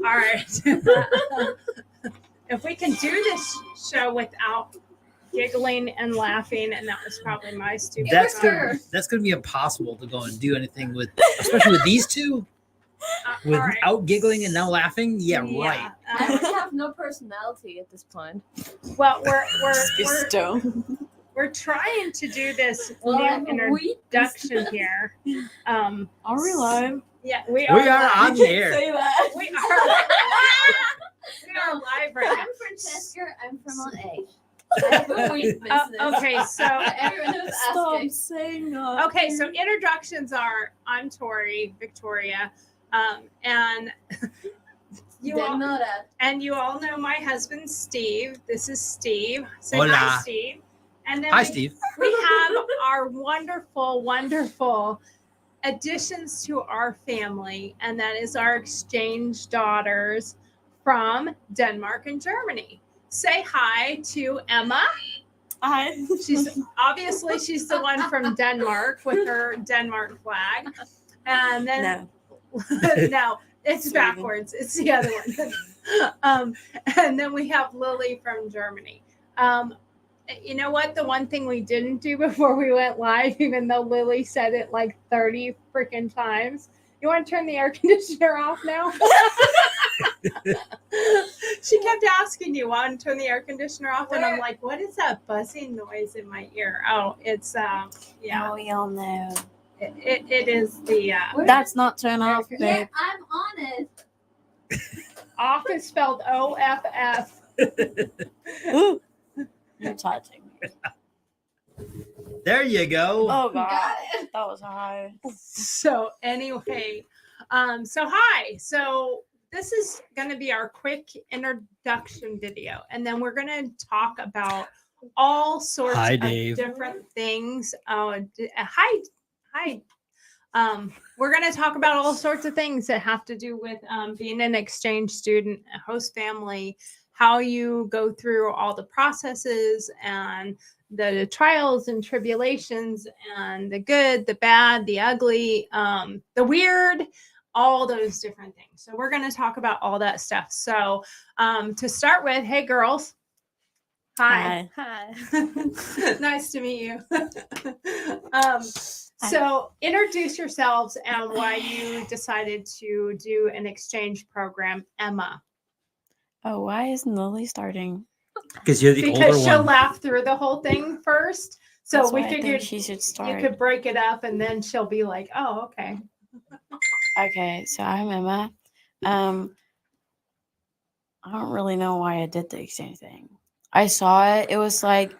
All right. If we can do this show without giggling and laughing, and that was probably my stupid. That's gonna be impossible to go and do anything with, especially with these two, without right. giggling and no laughing. Yeah, right. I would have no personality at this point. Well, we're trying to do this new introduction here. Are we live? Yeah, we are live. on the air. Say that. We are live right now. I'm Francesca. I'm from on A. I have a weed business. Okay, so everyone who's asking. Stop saying that. Okay, so introductions are: I'm Tori, Victoria, and you all know my husband Steve. This is Steve. Say Hola. hi, Steve. And then Steve. We have our wonderful, wonderful additions to our family, and that is our exchange daughters from Denmark and Germany. Say hi to Emma. Hi. She's the one from Denmark with her Denmark flag. And then no, it's backwards. It's the other one. And then we have Lily from Germany. You know what? The one thing we didn't do before we went live, even though Lily said it like 30 freaking times. You want to turn the air conditioner off now? She kept asking you, want to turn the air conditioner off? And I'm like, what is that buzzing noise in my ear? Oh, it's, yeah. Oh, we all know. It is the... That's not turn off, babe. Yeah, I'm on it. Off is spelled O-F-F. Ooh. You're touching me. There you go. Oh, God. That was high. So anyway, hi. So this is going to be our quick introduction video. And then we're going to talk about all sorts of different things. Hi. We're going to talk about all sorts of things that have to do with being an exchange student, a host family, how you go through all the processes and the trials and tribulations and the good, the bad, the ugly, the weird, all those different things. So we're going to talk about all that stuff. So to start with, hey girls. Hi. Nice to meet you. So introduce yourselves and why you decided to do an exchange program, Emma. Oh, why isn't Lily starting? Because you're the older one. Because she'll laugh through the whole thing first. So That's we why I figured think she should start. you could break it up and then she'll be like, oh, okay. Okay, so I'm Emma. I don't really know why I did the exchange thing. I saw it. It was like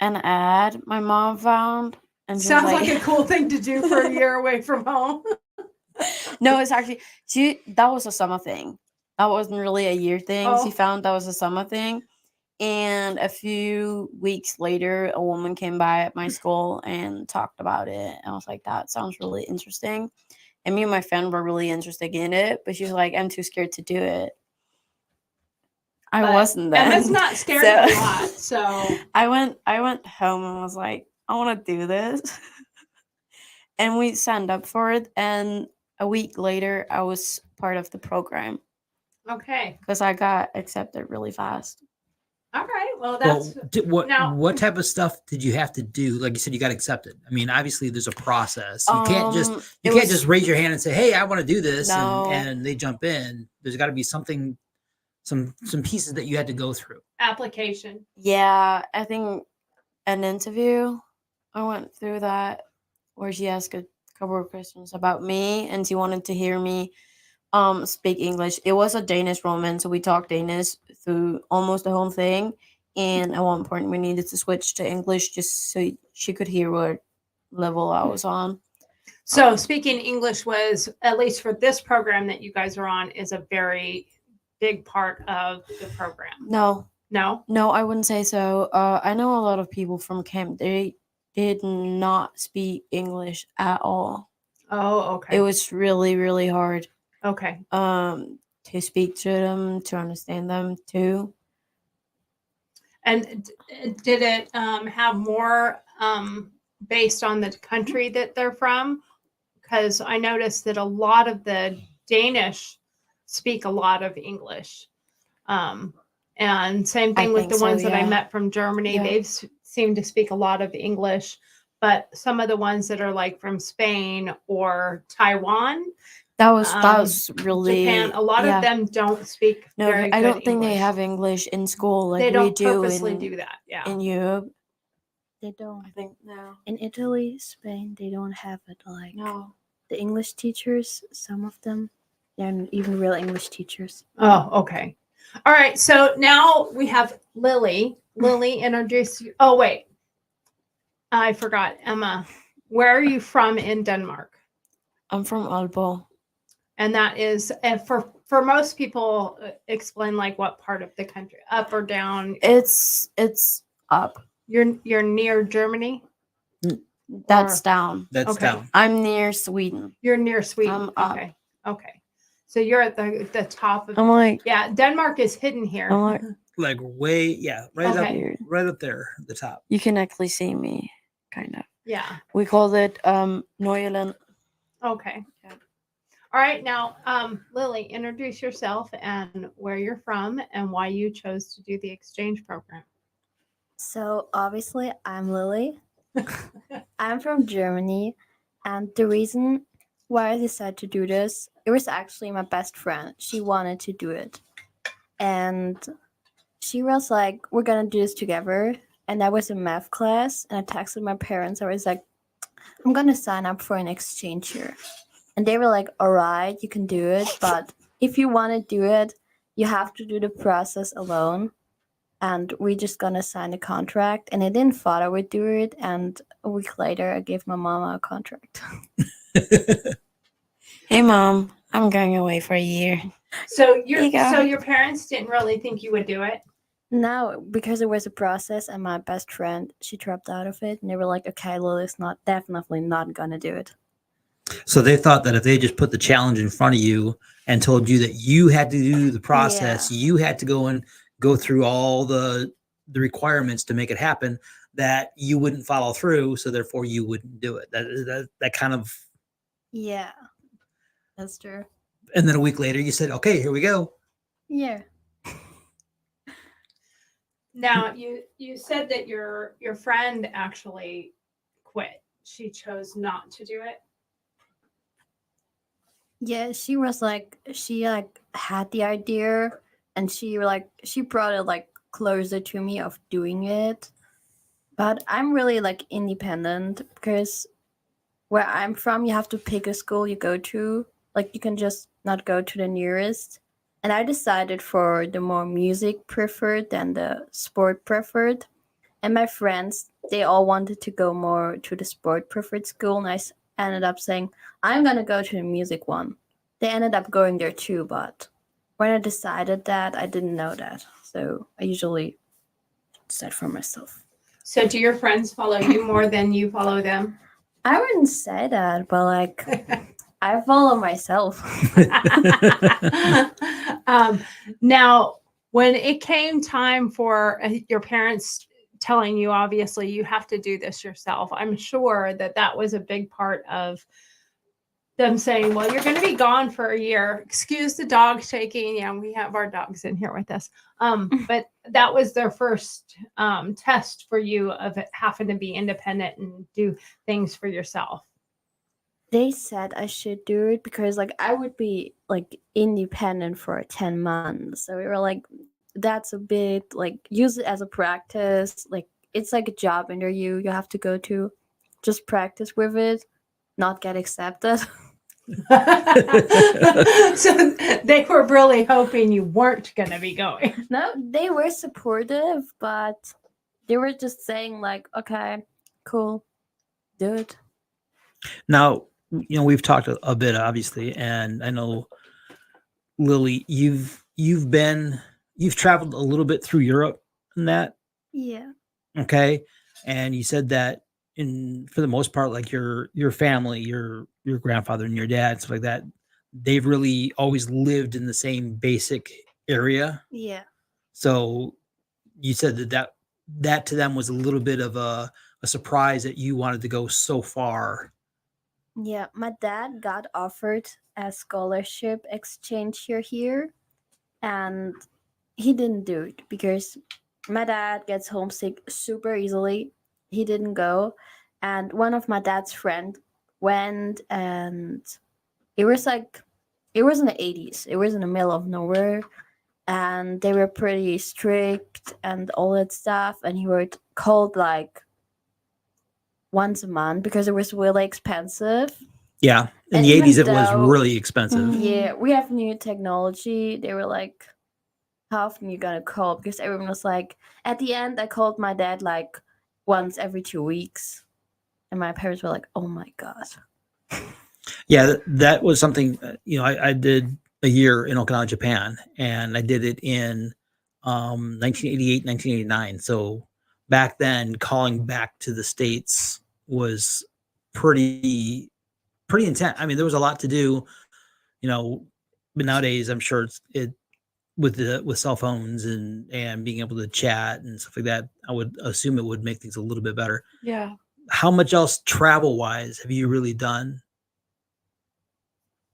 an ad my mom found. And sounds like a cool thing to do for a year away from home. No, it's actually that was a summer thing. That wasn't really a year thing. Oh. She found that was a summer thing. And a few weeks later, a woman came by at my school and talked about it. And I was like, that sounds really interesting. And me and my friend were really interested in it. But she was like, I'm too scared to do it. I wasn't then. Emma's not scared of a lot. So I went home and was like, I want to do this. And we signed up for it. And a week later, I was part of the program. Okay. Because I got accepted really fast. All right. Well, that's... what type of stuff did you have to do? Like you said, you got accepted. I mean, obviously, there's a process. You can't just raise your hand and say, hey, I want to do this. No. And they jump in. There's got to be something, some pieces that you had to go through. Application. Yeah, I think an interview. I went through that where she asked a couple of questions about me and she wanted to hear me speak English. It was a Danish woman, so we talked Danish through almost the whole thing. And at one point, we needed to switch to English just so she could hear what level I was on. So speaking English was, at least for this program that you guys are on, is a very big part of the program. No, I wouldn't say so. I know a lot of people from camp. They did not speak English at all. Oh, okay. It was really, really hard. Okay. To speak to them, to understand them too. And did it have more based on the country that they're from? Because I noticed that a lot of the Danish speak a lot of English. And same I thing with think the so, ones that I yeah. met from Germany. Yeah. They've seemed to speak a lot of English. But some of the ones that are like from Spain or Taiwan, That was really Japan, a lot yeah. of them don't speak No, very I good don't think they English. have English in school like They we don't do purposely in do that. Yeah. in Europe. They don't. I think no. In Italy, Spain, they don't have it. Like No. the English teachers, some of them, they're not even real English teachers. Oh, okay. All right. So now we have Lily. Lily, introduce you. Oh, wait. I forgot. Emma, where are you from in Denmark? I'm from Aalborg. And that is, for most people, explain like what part of the country, up or down. It's up. You're near Germany. That's Or- down. That's Okay. down. I'm near Sweden. You're near Sweden. I'm up. Okay. Okay. So you're at the top of. I'm like Yeah, Denmark is hidden here. I'm like Like way, yeah, right Okay. here. right up there, the top. You can actually see me, kind of. Yeah. We call it Nordjylland. Okay. Yeah. All right. Now, Lily, introduce yourself and where you're from and why you chose to do the exchange program. So obviously, I'm Lily. I'm from Germany, and the reason why I decided to do this, it was actually my best friend. She wanted to do it, and she was like, "We're gonna do this together." And that was a math class, and I texted my parents. I was like, "I'm gonna sign up for an exchange here," and they were like, "All right, you can do it, but if you want to do it, you have to do the process alone." And we're just gonna sign a contract. And I didn't thought I would do it. And a week later, I gave my mama a contract. Hey mom, I'm going away for a year. So you go. your parents didn't really think you would do it. Now, because it was a process, and my best friend, she dropped out of it, and they were like, "Okay, Lily's definitely not gonna do it." So they thought that if they just put the challenge in front of you and told you that you had to do the process, you had to go through all the requirements to make it happen, that you wouldn't follow through. So therefore you wouldn't do it. That kind of, Yeah, that's true. and then a week later you said, okay, here we go. Yeah. Now you said that your friend actually quit. She chose not to do it. Yeah, she was like, she like had the idea, and she brought it like closer to me of doing it. But I'm really like independent, because where I'm from, you have to pick a school you go to. Like, you can just not go to the nearest. And I decided for the more music preferred than the sport preferred. And my friends, they all wanted to go more to the sport preferred school. And ended up saying, I'm going to go to the music one. They ended up going there too. But when I decided that, I didn't know that. So I usually decide for myself. So do your friends follow you more than you follow them? I wouldn't say that, but like, I follow myself. Now, when it came time for your parents telling you, obviously, you have to do this yourself, I'm sure that was a big part of them saying, well, you're going to be gone for a year. Excuse the dog shaking. Yeah, we have our dogs in here with us. But that was their first test for you of having to be independent and do things for yourself. They said I should do it because like I would be like independent for 10 months. So we were like, that's a bit like, use it as a practice. Like, it's like a job interview you have to go to. Just practice with it, not get accepted. So they were really hoping you weren't going to be going. No, they were supportive, but they were just saying like, okay, cool, do it. Now, we've talked a bit, obviously, and I know, Lily, you've traveled a little bit through Europe and that. Yeah. Okay. And you said that for the most part, like your family, your grandfather and your dad, stuff like that, they've really always lived in the same basic area. Yeah. So you said that to them was a little bit of a surprise that you wanted to go so far. Yeah, my dad got offered a scholarship exchange year here, and he didn't do it because my dad gets homesick super easily. He didn't go, and one of my dad's friend went, and it was like it was in the 80s. It was in the middle of nowhere, and they were pretty strict and all that stuff. And he would called like once a month because it was really expensive. Yeah. In And the even 80s, it was though- really expensive. Mhm. Yeah, we have new technology. They were like, how often you gonna call? Because everyone was like, at the end, I called my dad like once every 2 weeks. And my parents were like, oh my God. Yeah, that was something, I did a year in Okinawa, Japan, and I did it in 1988, 1989. So back then, calling back to the States was pretty intense. I mean, there was a lot to do, but nowadays I'm sure it with cell phones and being able to chat and stuff like that, I would assume it would make things a little bit better. Yeah. How much else travel wise have you really done?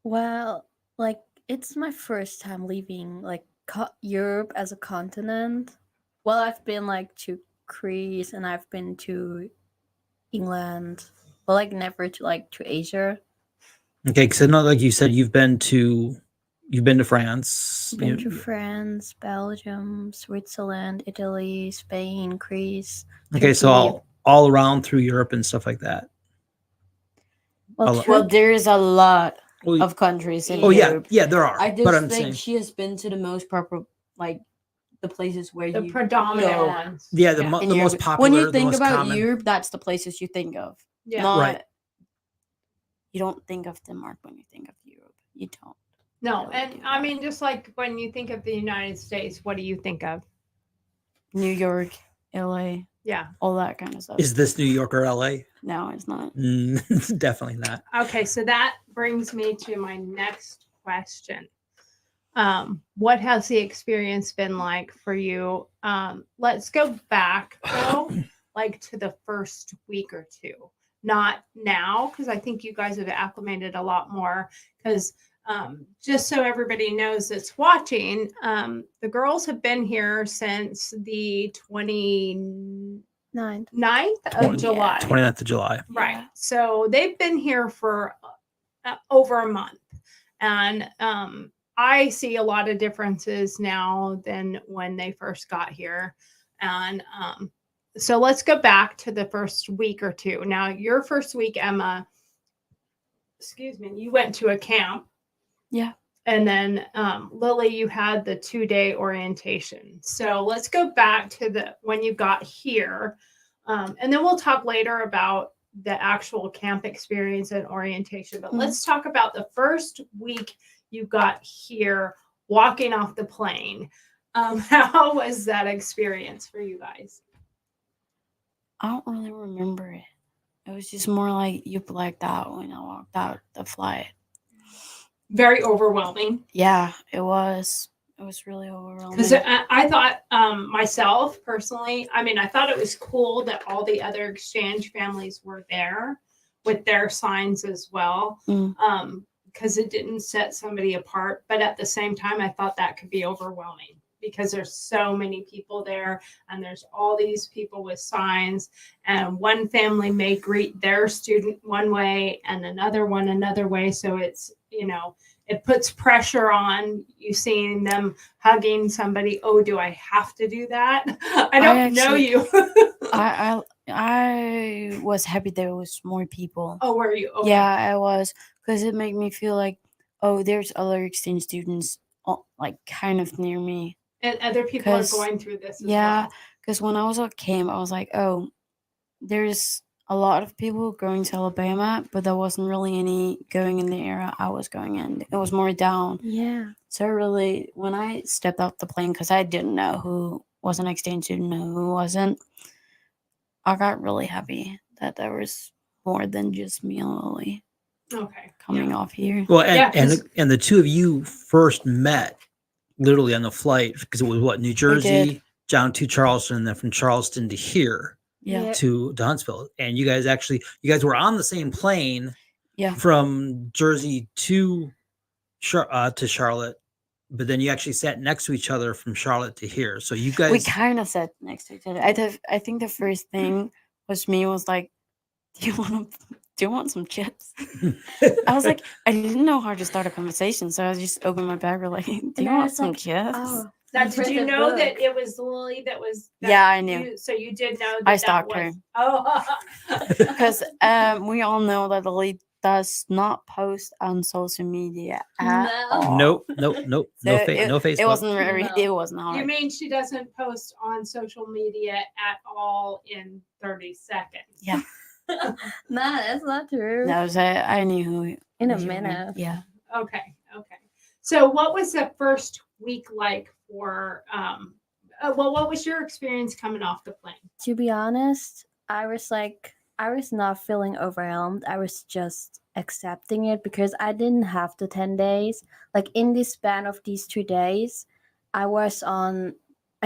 Well, like, it's my first time leaving like Europe as a continent. Well, I've been like to Greece and I've been to England, but like never to Asia. Okay, because I know, like you said, you've been to France. Been to France, Belgium, Switzerland, Italy, Spain, Greece. Okay, so Turkey. all around through Europe and stuff like that. Well, Well, Well, there is a lot Well, of countries in oh yeah, Europe. yeah, there are. I just but I'm think saying, she has been to the most proper, like the places where The you predominant go ones. yeah, the in most Europe. popular. When you the think most about common. Europe, that's the places you think of. Yeah. Not, Right. You don't think of Denmark when you think of Europe. You don't. No, really and do I that. mean, just like when you think of the United States, what do you think of? New York, LA, Yeah. all that kind of stuff. Is this New York or LA? No, it's not. Definitely not. Okay, so that brings me to my next question. What has the experience been like for you? Let's go back though, like to the first week or two, not now, because I think you guys have acclimated a lot more. Because just so everybody knows that's watching, the girls have been here since the 29th 9. of July. 29th of July. Right. Yeah. So they've been here for over a month. And I see a lot of differences now than when they first got here. And so let's go back to the first week or two. Now, your first week, Emma, excuse me, you went to a camp. Yeah. And then Lily, you had the 2-day orientation. So let's go back to when you got here. And then we'll talk later about the actual camp experience and orientation. But let's talk about the first week you got here, walking off the plane. How was that experience for you guys? I don't really remember it. It was just more like you blacked out when I walked out the flight. Very overwhelming. Yeah, it was. It was really overwhelming. Because I thought myself personally, I mean, I thought it was cool that all the other exchange families were there with their signs as well. Because it didn't set somebody apart. But at the same time, I thought that could be overwhelming because there's so many people there and there's all these people with signs, and one family may greet their student one way and another one another way. So it's, it puts pressure on you seeing them hugging somebody. Oh, do I have to do that? I don't know you. I was happy there was more people. Oh, were you? Okay. Yeah, I was, because it made me feel like, oh, there's other exchange students like kind of near me. And other people are 'Cause- going through this as Yeah, well. because when I was at camp, I was like, oh, there's a lot of people going to Alabama, but there wasn't really any going in the area I was going in. It was more down. Yeah. So really, when I stepped out the plane, because I didn't know who was an exchange student and who wasn't, I got really happy that there was more than just me and Lily. Okay. coming off here. Well, Yeah, 'cause- and the two of you first met literally on the flight because it was what, New Jersey down to Charleston, and then from Charleston to here Yeah. to Huntsville, and you guys were on the same plane Yeah. from Jersey to Charlotte, but then you actually sat next to each other from Charlotte to here. So you guys, We kind of sat next to each other. I think the first thing was like, do you want some chips? I was like, I didn't know how to start a conversation, so I just opened my bag. We're like, do And you I want was some like, chips? oh, Now, I've did read you the know that book. it was Lily that was? Yeah, I knew. So you did know that I that stalked her. was. Oh, Because we all know that Lily does not post on social media at No. all. nope, no So Facebook. It wasn't very. No. It wasn't hard. you mean she doesn't post on social media at all in 30 seconds? Yeah. Nah, that's not true. No, so I knew who. In a who you were. minute. Yeah. Okay. So what was the first week like for what was your experience coming off the plane? To be honest, I was not feeling overwhelmed. I was just accepting it because I didn't have the 10 days. Like in the span of these 2 days, I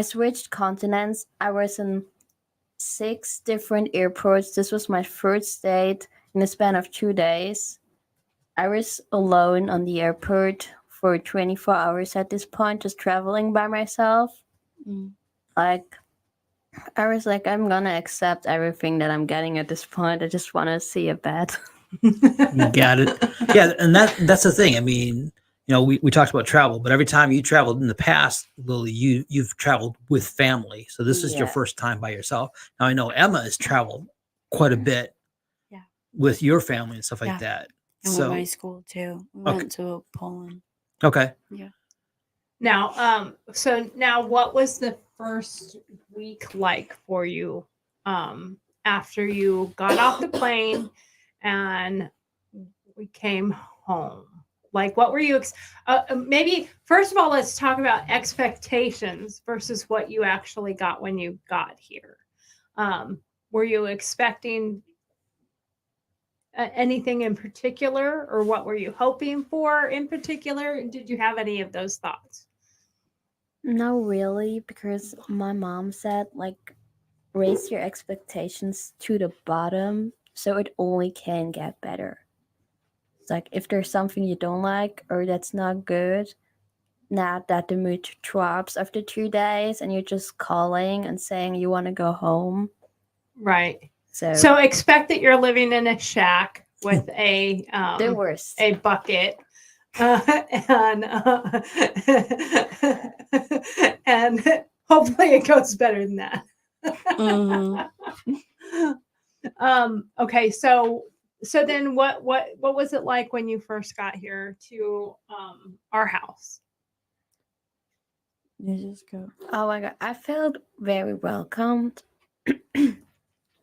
switched continents. I was in 6 different airports. This was my first date in the span of 2 days. I was alone on the airport for 24 hours at this point, just traveling by myself. Mm. Like, I was like, I'm gonna accept everything that I'm getting at this point. I just want to see a bed. Got it. Yeah, and that's the thing. I mean, we talked about travel, but every time you traveled in the past, Lily, you've traveled with family. So this is your Yeah. first time by yourself. Now I know Emma has traveled quite a bit, Yeah. with your family and stuff like Yeah. that. And So with my school too. We Okay. went to Poland. okay, Now, so now what was the first week like for you after you got off the plane and we came home? Like, what were you maybe first of all, let's talk about expectations versus what you actually got when you got here. Were you expecting anything in particular, or what were you hoping for in particular? Did you have any of those thoughts? No, really, because my mom said, like, raise your expectations to the bottom so it only can get better. It's like if there's something you don't like or that's not good, not that the mood drops after 2 days and you're just calling and saying you want to go home. Right. So So expect that you're living in a shack with the worst. a bucket, and and hopefully it goes better than that. Mhm. Okay, so then what was it like when you first got here to our house? You just go. Oh my god, I felt very welcomed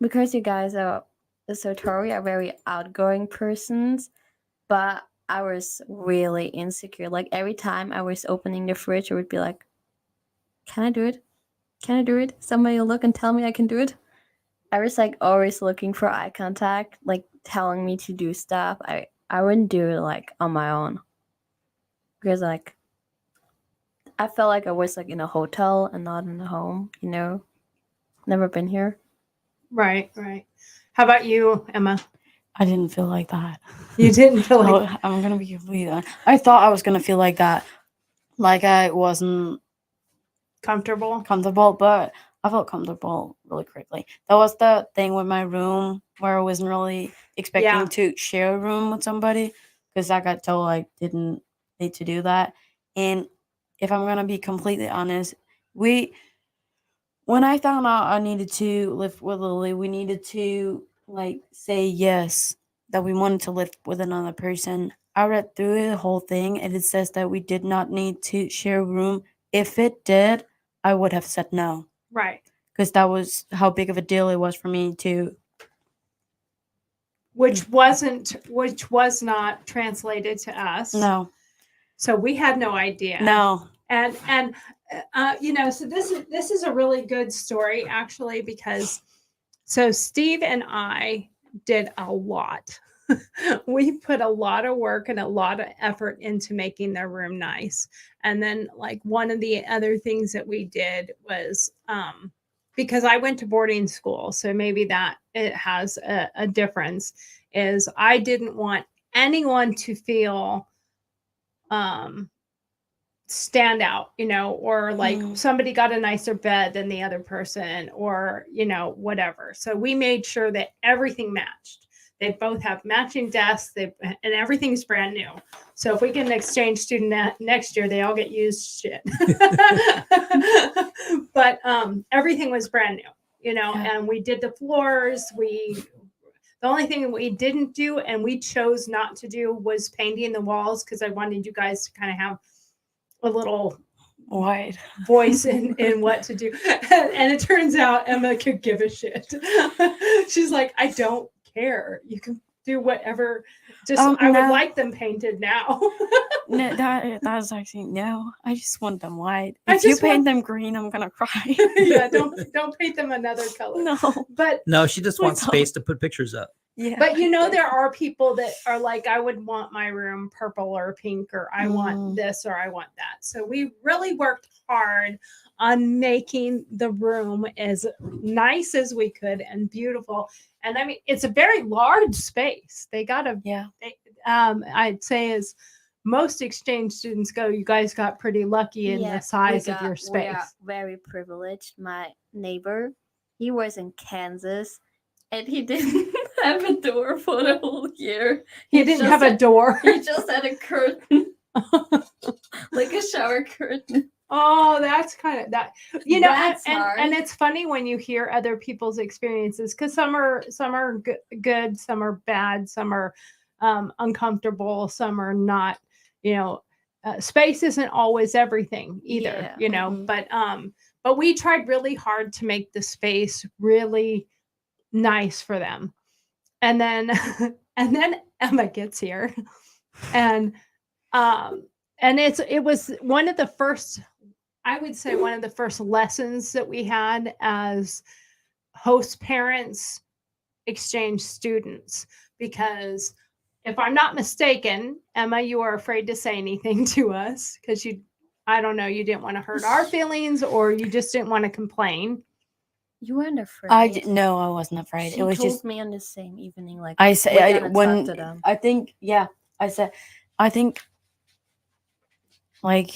because you guys are so Tori are very outgoing persons, but I was really insecure. Like every time I was opening the fridge, I would be like, "Can I do it? Can I do it? Somebody will look and tell me I can do it." I was like always looking for eye contact, like telling me to do stuff. I wouldn't do it like on my own because like I felt like I was like in a hotel and not in a home. Never been here. Right. How about you, Emma? I didn't feel like that. You didn't feel like I'm gonna be completely honest. I thought I was gonna feel like that, like I wasn't comfortable? but I felt comfortable really quickly. That was the thing with my room where I wasn't really expecting Yeah. to share a room with somebody because I got told I didn't need to do that. And if I'm gonna be completely honest, when I found out I needed to live with Lily, we needed to like say yes that we wanted to live with another person. I read through the whole thing and it says that we did not need to share a room. If it did, I would have said no. Right. Because that was how big of a deal it was for me to. Which was not translated to us. No. So we had no idea. No. And so this is a really good story actually, because so Steve and I did a lot we put a lot of work and a lot of effort into making their room nice. And then like one of the other things that we did was because I went to boarding school, so maybe that it has a difference, is I didn't want anyone to feel stand out, or like somebody got a nicer bed than the other person, or whatever. So we made sure that everything matched. They both have matching desks, and everything's brand new. So if we get an exchange student next year, they all get used shit. But everything was brand new, and we did the floors. The only thing we didn't do, and we chose not to do, was painting the walls, because I wanted you guys to kind of have a little wide voice in what to do. And it turns out Emma could give a shit. She's like, I don't care. You can do whatever. Just I would like them painted now. No, that's actually no. I just want them white. If you paint them green, I'm gonna cry. Yeah, don't paint them another color. No, but no, she just wants space to put pictures up. Yeah, but there are people that are like, I would want my room purple or pink, or I want this, or I want that. So we really worked hard on making the room as nice as we could and beautiful. And I mean, it's a very large space. They got I'd say as most exchange students go, you guys got pretty lucky in the size of your space. We are very privileged. My neighbor, he was in Kansas, and he didn't have a door for the whole year. He didn't have a door. He just had a curtain, like a shower curtain. Oh, that's kind of that, and it's funny when you hear other people's experiences, because some are good, some are bad, some are uncomfortable, some are not. Space isn't always everything either. But we tried really hard to make the space really nice for them, and then Emma gets here, and it was one of the first. I would say one of the first lessons that we had as host parents, exchange students, because if I'm not mistaken, Emma, you are afraid to say anything to us because I don't know, you didn't want to hurt our feelings, or you just didn't want to complain. You weren't afraid. No, I wasn't afraid. It was told just me on the same evening. Like I said, I think like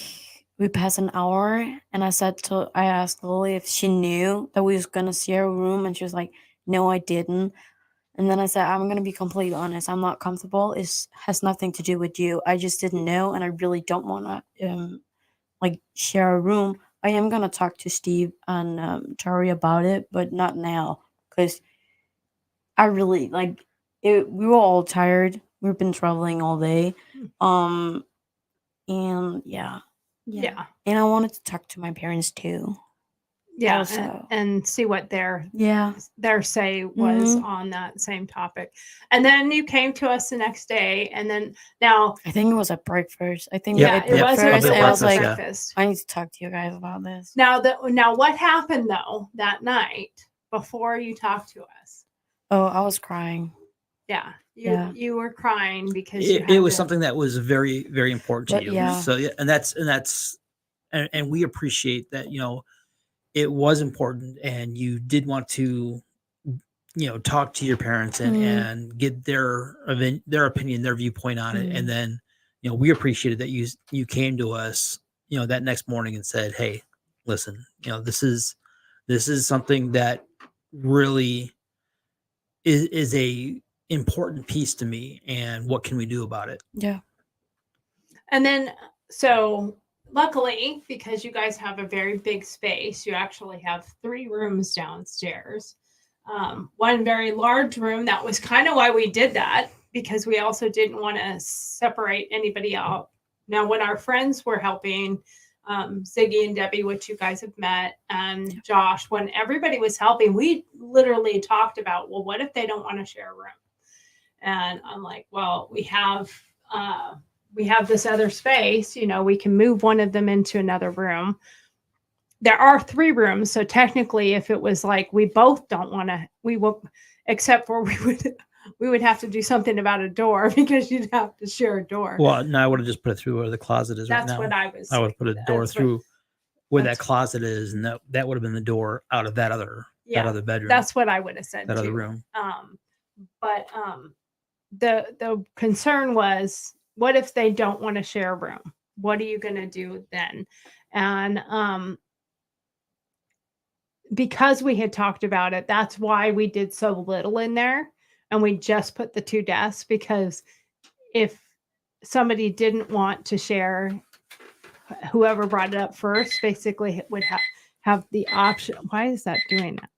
we passed an hour, and I asked Lily if she knew that we was gonna see her room, and she was like, no, I didn't. And then I said, I'm gonna be completely honest, I'm not comfortable. It has nothing to do with you. I just didn't know, and I really don't want to share a room. I am gonna talk to Steve and Tori about it, but not now, because I really it. We were all tired. We've been traveling all day, and yeah. And I wanted to talk to my parents too. Yeah, and see what their say was on that same topic. And then you came to us the next day, and then now I think it was at breakfast. I think it was breakfast. I was like, breakfast. I need to talk to you guys about this. Now what happened though that night before you talked to us? Oh, I was crying. Yeah. You were crying because it was something that was very, very important to you. Yeah. So and we appreciate that, it was important, and you did want to, talk to your parents and get their opinion, their viewpoint on it. And then, we appreciated that you came to us, that next morning and said, hey, listen, this is something that really is a important piece to me, and what can we do about it? Yeah. And then, so luckily, because you guys have a very big space, you actually have 3 rooms downstairs. One very large room. That was kind of why we did that, because we also didn't want to separate anybody out. Now, when our friends were helping, Ziggy and Debbie, which you guys have met, and Josh, when everybody was helping, we literally talked about, well, what if they don't want to share a room? And I'm like, well, we have this other space, we can move one of them into another room. There are 3 rooms. So technically, if it was like, we both don't want to, we will, except for we would, we would have to do something about a door because you'd have to share a door. Well, no, I would have just put it through where the closet is That's right now. what I was. I would put a door that's what- through where that that's- closet is, and that would have been the door out of that other bedroom, That's what I would have said. that other too. room. But the concern was, what if they don't want to share a room? What are you going to do then? And because we had talked about it, that's why we did so little in there, and we just put the 2 desks, because if somebody didn't want to share, whoever brought it up first basically would have the option. Why is that doing that?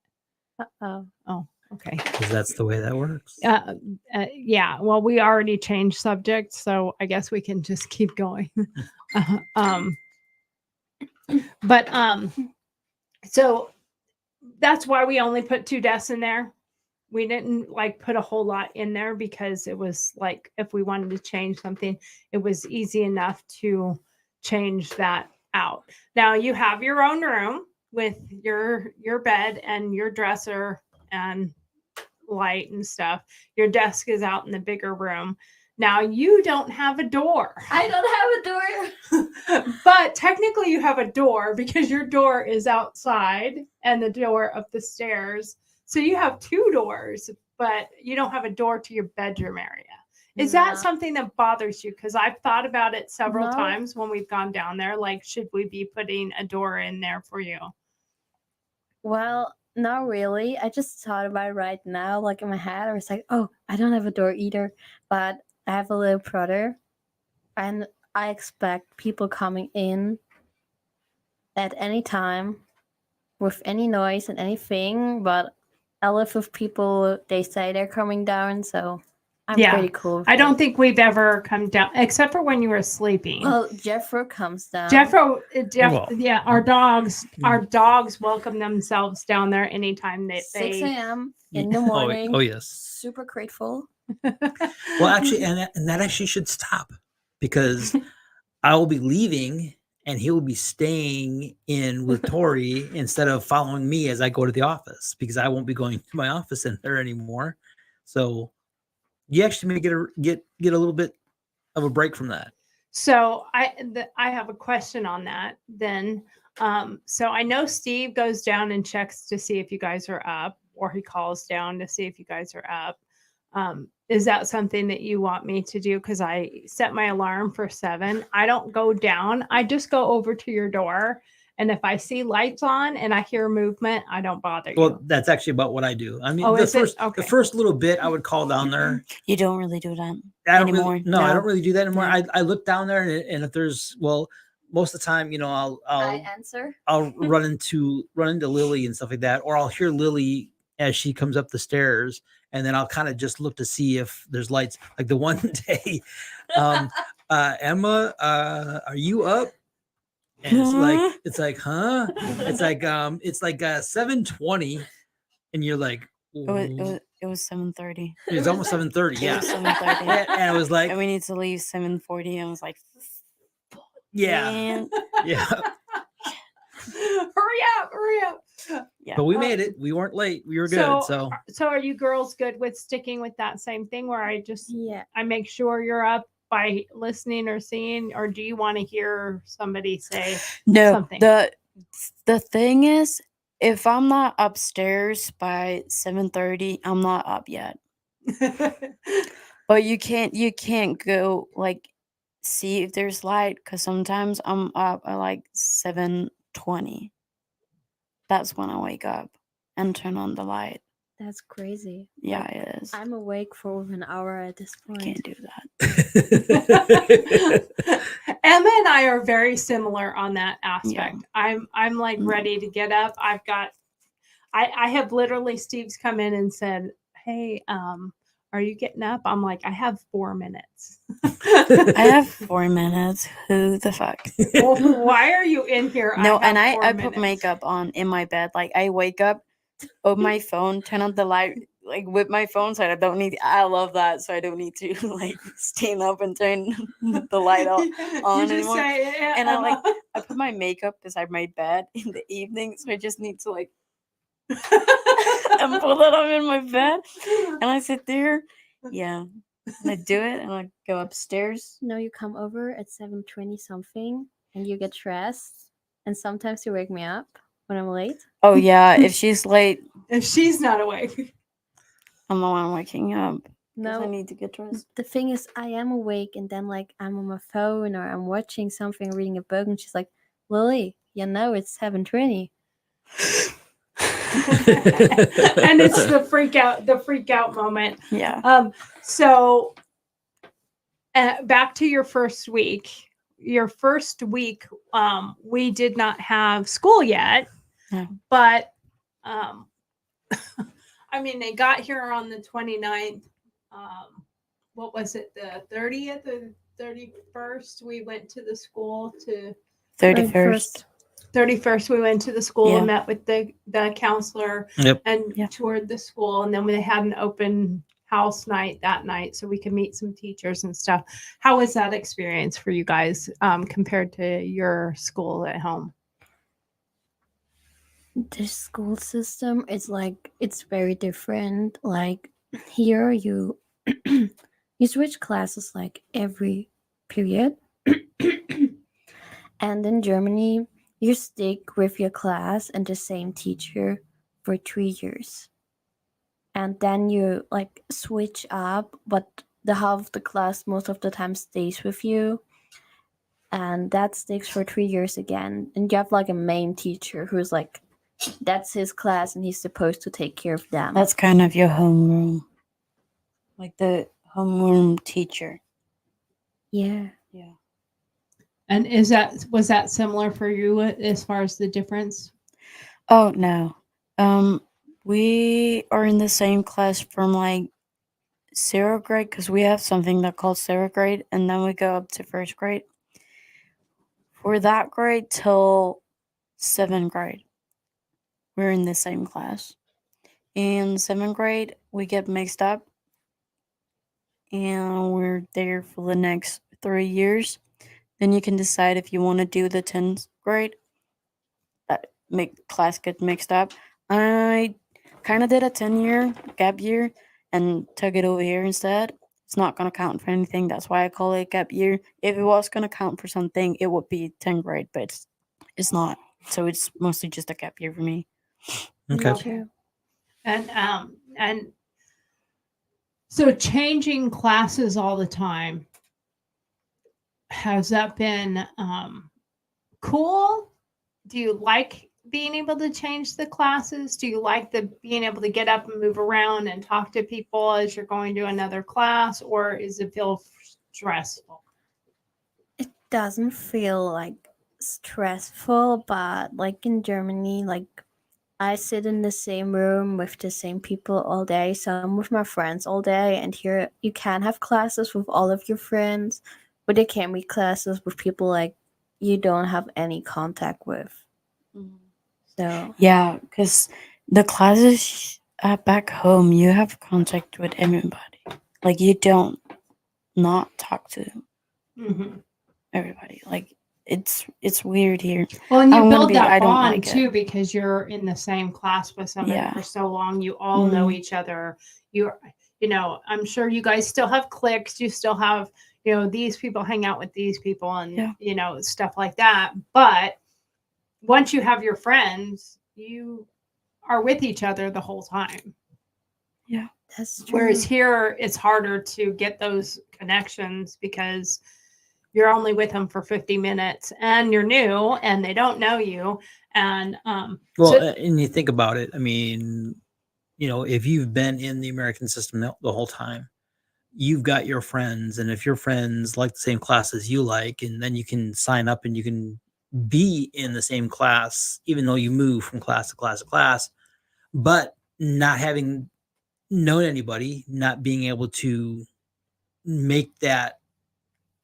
Oh, okay. Because that's the way that works. Yeah. Well, we already changed subjects, so I guess we can just keep going. So that's why we only put 2 desks in there. We didn't like put a whole lot in there because it was like, if we wanted to change something, it was easy enough to change that out. Now you have your own room with your bed and your dresser and light and stuff. Your desk is out in the bigger room. Now you don't have a door. I don't have a door. But technically you have a door because your door is outside and the door up the stairs. So you have 2 doors, but you don't have a door to your bedroom area. Is No. that something that bothers you? Because I've thought about it several No. times when we've gone down there. Like, should we be putting a door in there for you? Well, not really. I just thought about it right now, like in my head. I was like, oh, I don't have a door either, but I have a little brother, and I expect people coming in at any time with any noise and anything. But I live with people, they say they're coming down, so I'm Yeah. pretty cool. with I it. don't think we've ever come down, except for when you were sleeping. Well, Jeffro comes down. Well. Yeah, our dogs welcome themselves down there anytime 6 they a.m. in the Oh, morning. oh yes. Super grateful. Well, actually, and that actually should stop, because I will be leaving and he will be staying in with Tori instead of following me as I go to the office, because I won't be going to my office in there anymore. So you actually may get a little bit of a break from that. So I have a question on that then. So I know Steve goes down and checks to see if you guys are up, or he calls down to see if you guys are up. Is that something that you want me to do? Because I set my alarm for 7. I don't go down. I just go over to your door. And if I see lights on and I hear movement, I don't bother Well, you. that's actually about what I do. I mean, Oh, the is it? first Okay. the first little bit I would call down there. You don't really do that I don't anymore. really, no, I don't really do that anymore. No. I look down there, and if there's, well, most of the time, I I'll answer. I'll run into Lily and stuff like that, or I'll hear Lily as she comes up the stairs, and then I'll kind of just look to see if there's lights. Like the one day, Emma, are you up? And it's like, huh? It's like 7:20, and you're like, It was 7:30. it was almost 7:30. It Yeah, was 7:30. and it was like, And we need to leave 7:40. I was like, yeah, man. yeah. Hurry up. Yeah. But we made it. We weren't late. We were good. So So are you girls good with sticking with that same thing where I Yeah. make sure you're up by listening or seeing, or do you want to hear somebody say No, something? the thing is, if I'm not upstairs by 7:30, I'm not up yet. But you can't go like see if there's light, because sometimes I'm up at like 7:20. That's when I wake up and turn on the light. That's crazy. Yeah, Like, it is. I'm awake for over an hour at this I point. can't do that. Emma and I are very similar on that aspect. Yeah. I'm like ready to get up. I have literally, Steve's come in and said, "Hey, are you getting up?" I'm like, I have 4 minutes. I have 4 minutes. Who the fuck? Well, why are you in here? No, and have 4 I put minutes. makeup on in my bed. Like I wake up, open my phone, turn on the light, like with my phone, so I love that, so I don't need to like stand up and turn the light on You just anymore. say, And I Emma. put my makeup beside my bed in the evening, so I just need to like and pull it up in my bed, and I sit there. Yeah, and I do it, and I go upstairs. No, you come over at 7:20 something, and you get dressed, and sometimes you wake me up when I'm late. Oh yeah, if she's late, If she's not awake. I'm the one waking up. 'Cause I No, need to get dressed. the thing is, I am awake, and then like I'm on my phone or I'm watching something, reading a book, and she's like, "Lily, you know it's 7:20." And it's the freak out moment. Yeah. So back to your first week. Your first week, we did not have school yet, No. but I mean, they got here on the 29th. What was it, the 30th or 31st? We went to the school to 31st. 31st. We went to the school Yeah. and met with the counselor Yep. and Yeah. toured the school. And then we had an open house night that night so we could meet some teachers and stuff. How was that experience for you guys compared to your school at home? The school system is like, it's very different. Like here you you switch classes like every period. And in Germany you stick with your class and the same teacher for 3 years. And then you like switch up, but the half of the class most of the time stays with you. And that sticks for 3 years again. And you have like a main teacher who's like, that's his class and he's supposed to take care of them. That's kind of your homeroom. Like the homeroom teacher. Yeah. Yeah. And was that similar for you as far as the difference? Oh no. We are in the same class from like 0th grade because we have something that called 0th grade, and then we go up to 1st grade. For that grade till 7th grade, we're in the same class. In 7th grade, we get mixed up, and we're there for the next 3 years. Then you can decide if you want to do the 10th grade. Make class get mixed up. I kind of did a 10-year gap year and took it over here instead. It's not going to count for anything. That's why I call it gap year. If it was going to count for something, it would be 10th grade, but it's not. So it's mostly just a gap year for me. Okay. True. And so changing classes all the time, has that been cool? Do you like being able to change the classes? Do you like the being able to get up and move around and talk to people as you're going to another class, or is it feel stressful? It doesn't feel like stressful, but like in Germany, like I sit in the same room with the same people all day. So I'm with my friends all day, and here you can have classes with all of your friends, but there can be classes with people like you don't have any contact with. So Yeah, because the classes back home, you have contact with everybody. Like you don't not talk to Mm-hmm. everybody. Like it's weird here. Well, and you I'm gonna build be- that I don't bond like it. too because you're in the same class with somebody Yeah. for so long. You all know Mhm. each other. You know, I'm sure you guys still have cliques. You still have, these people hang out with these people and Yeah. stuff like that. But once you have your friends, you are with each other the whole time. that's true. Whereas here, it's harder to get those connections because you're only with them for 50 minutes and you're new and they don't know you. And And you think about it, I mean, if you've been in the American system the whole time, you've got your friends, and if your friends like the same class as you like, and then you can sign up and you can be in the same class, even though you move from class to class to class, but not having known anybody, not being able to make that.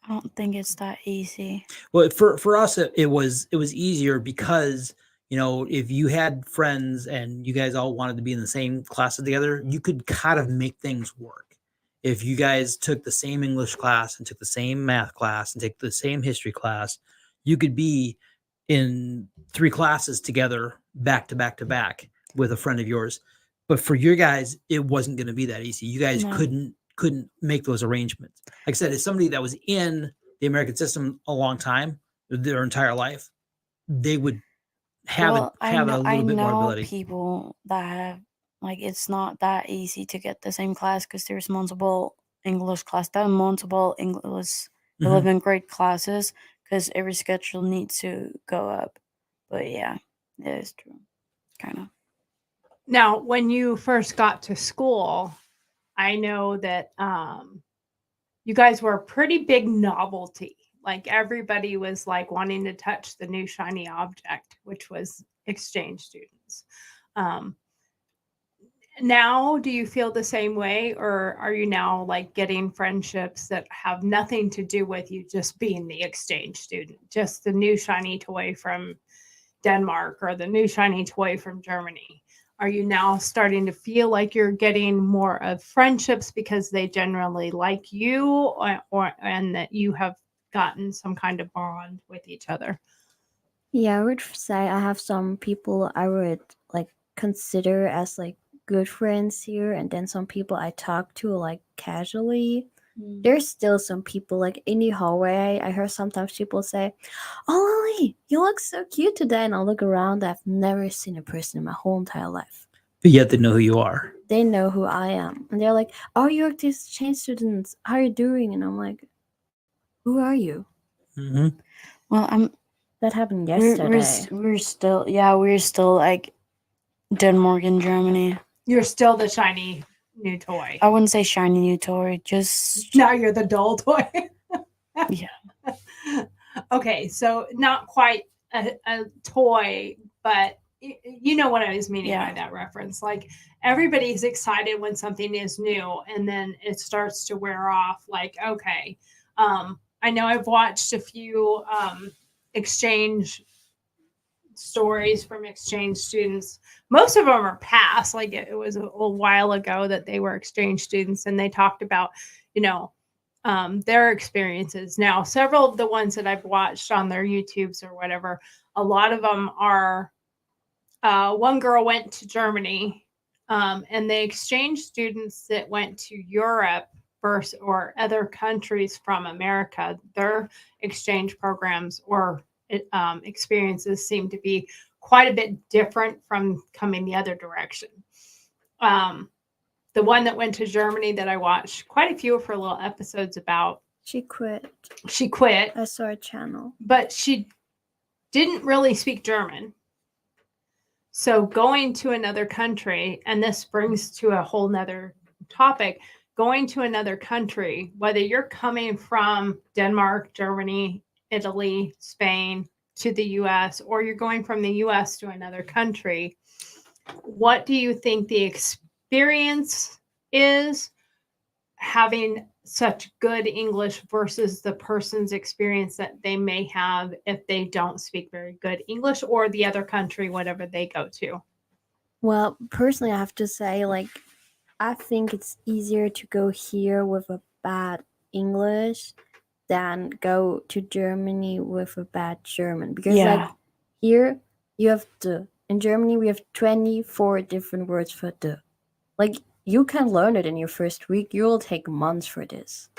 I don't think it's that easy. Well, for us, it was easier because if you had friends and you guys all wanted to be in the same class together, you could kind of make things work. If you guys took the same English class and took the same math class and take the same history class, you could be in 3 classes together back to back to back. with a friend of yours. But for your guys, it wasn't going to be that easy. You guys No. couldn't make those arrangements. Like I said, as somebody that was in the American system a long time, their entire life, they would have Well, have a I little bit more know ability. people that have like it's not that easy to get the same class because there's multiple English class, that multiple English Mhm. 11th grade classes because every schedule needs to go up. But yeah, it is true, kind of. Now, when you first got to school, I know that you guys were a pretty big novelty. Like everybody was like wanting to touch the new shiny object, which was exchange students. Um, Now, do you feel the same way, or are you now like getting friendships that have nothing to do with you just being the exchange student, just the new shiny toy from Denmark or the new shiny toy from Germany? Are you now starting to feel like you're getting more of friendships because they generally like you, or and that you have gotten some kind of bond with each other? Yeah, I would say I have some people I would like consider as like good friends here, and then some people I talk to like casually. There's still some people like in the hallway. I heard sometimes people say, "Oh, Lily, you look so cute today," and I look around. I've never seen a person in my whole entire life. But yet they know who you are. They know who I am, and they're like, "Oh, you're this exchange students. How are you doing?" And I'm like, "Who are you?" Hmm. Well, That happened we're yesterday. we're still like Denmark and Germany. You're still the shiny new toy. I wouldn't say shiny new toy, just Now you're the dull toy. yeah. Okay, so not quite a toy, but you know what I was meaning by Yeah. that reference. Like everybody's excited when something is new, and then it starts to wear off. Like, okay, I know I've watched a few exchange stories from exchange students. Most of them are past. Like it was a while ago that they were exchange students, and they talked about, you know, their experiences. Now, several of the ones that I've watched on their YouTubes or whatever, a lot of them are. One girl went to Germany, and the exchange students that went to Europe versus or other countries from America, their exchange programs or experiences seem to be quite a bit different from coming the other direction. Um, the one that went to Germany that I watched quite a few of her little episodes about, She quit. she quit, I saw a channel. but she didn't really speak German. So going to another country, and this brings to a whole nother topic, going to another country, whether you're coming from Denmark, Germany, Italy, Spain to the US, or you're going from the US to another country, what do you think the experience is having such good English versus the person's experience that they may have if they don't speak very good English, or the other country, whatever they go to? Well, personally, I have to say, like, I think it's easier to go here with a bad English than go to Germany with a bad German. Because, Yeah. like, here you have the. In Germany, we have 24 different words for the. Like, you can learn it in your first week. You'll take months for this.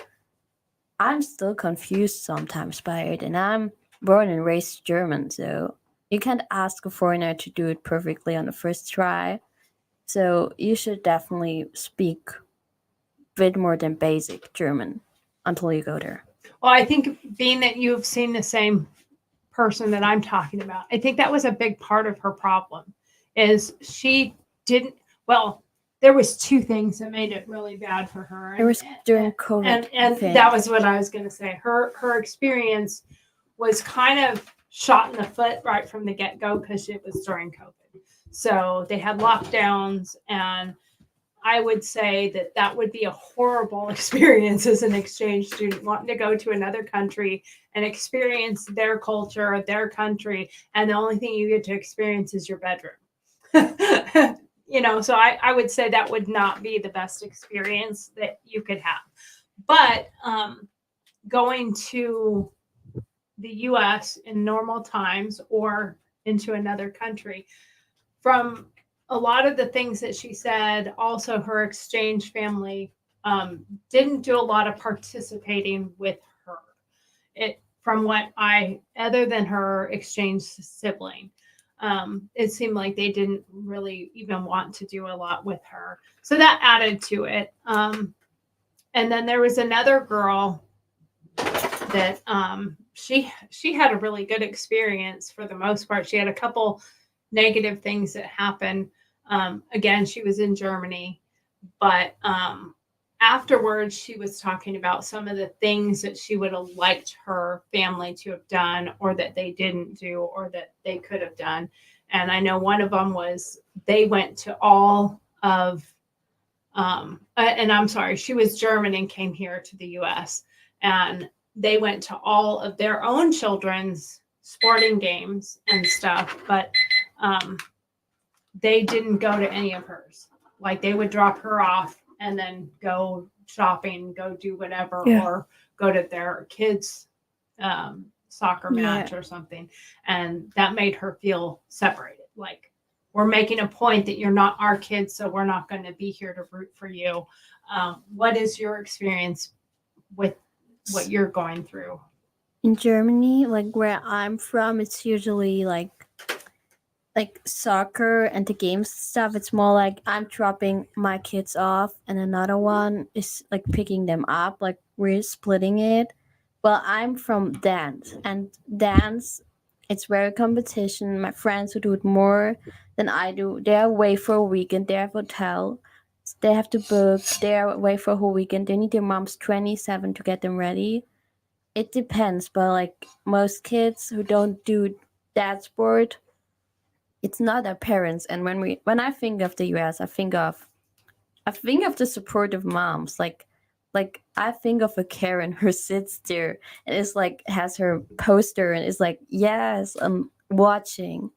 I'm still confused sometimes by it, and I'm born and raised German, so you can't ask a foreigner to do it perfectly on the first try. So you should definitely speak a bit more than basic German until you go there. Well, I think being that you've seen the same person that I'm talking about, I think that was a big part of her problem is she didn't, well, there was two things that made it really bad for her. It was during COVID. And thing. that was what I was going to say. Her experience was kind of shot in the foot right from the get-go because it was during COVID. So they had lockdowns, and I would say that that would be a horrible experience as an exchange student wanting to go to another country and experience their culture, their country, and the only thing you get to experience is your bedroom. You know, so I would say that would not be the best experience that you could have. But going to the US in normal times or into another country, from a lot of the things that she said, also her exchange family didn't do a lot of participating with her. It from what I, other than her exchange sibling, it seemed like they didn't really even want to do a lot with her. So that added to it. And then there was another girl that she had a really good experience for the most part. She had a couple negative things that happened. Again, she was in Germany, but afterwards she was talking about some of the things that she would have liked her family to have done, or that they didn't do, or that they could have done. And I know one of them was they went to all of and I'm sorry, she was German and came here to the US, and they went to all of their own children's sporting games and stuff, but they didn't go to any of hers. Like they would drop her off and then go shopping, go do whatever, or go to their kids' soccer match or something. And that made her feel separated. Like, we're making a point that you're not our kids, so we're not going to be here to root for you. What is your experience with what you're going through? In Germany, like where I'm from, it's usually like soccer and the games stuff. It's more like I'm dropping my kids off and another one is like picking them up, like we're splitting it. Well, I'm from dance, and dance, it's very competition. My friends who do it more than I do, they're away for a weekend, they have hotel, they have to book, they're away for a whole weekend, they need their mom's 27 to get them ready. It depends, but like most kids who don't do that sport, it's not their parents. And when I think of the US, I think of the supportive moms. Like I think of a Karen who sits there and is like has her poster and is like, yes, I'm watching.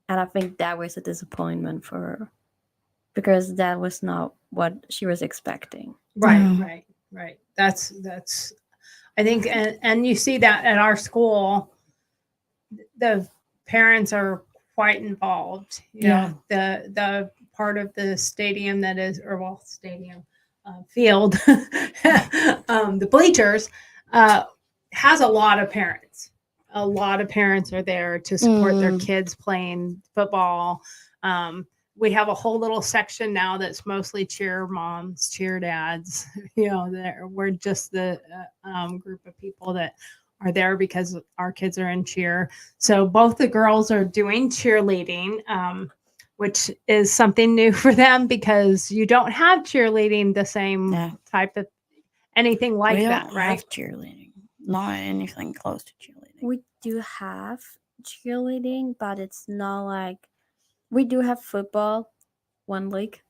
And I think that was a disappointment for her, because that was not what she was expecting. Right. That's I think, and you see that at our school, the parents are quite involved. You know, the part of the stadium that is, or well, stadium field, the bleachers has a lot of parents. A lot of parents are there to support their kids playing football. We have a whole little section now that's mostly cheer moms, cheer dads. You know, we're just the group of people that are there because our kids are in cheer. So both the girls are doing cheerleading, which is something new for them because you don't have cheerleading the same type of anything like that, right? Have cheerleading, not anything close to cheerleading. We do have cheerleading, but it's not like, we do have football, one league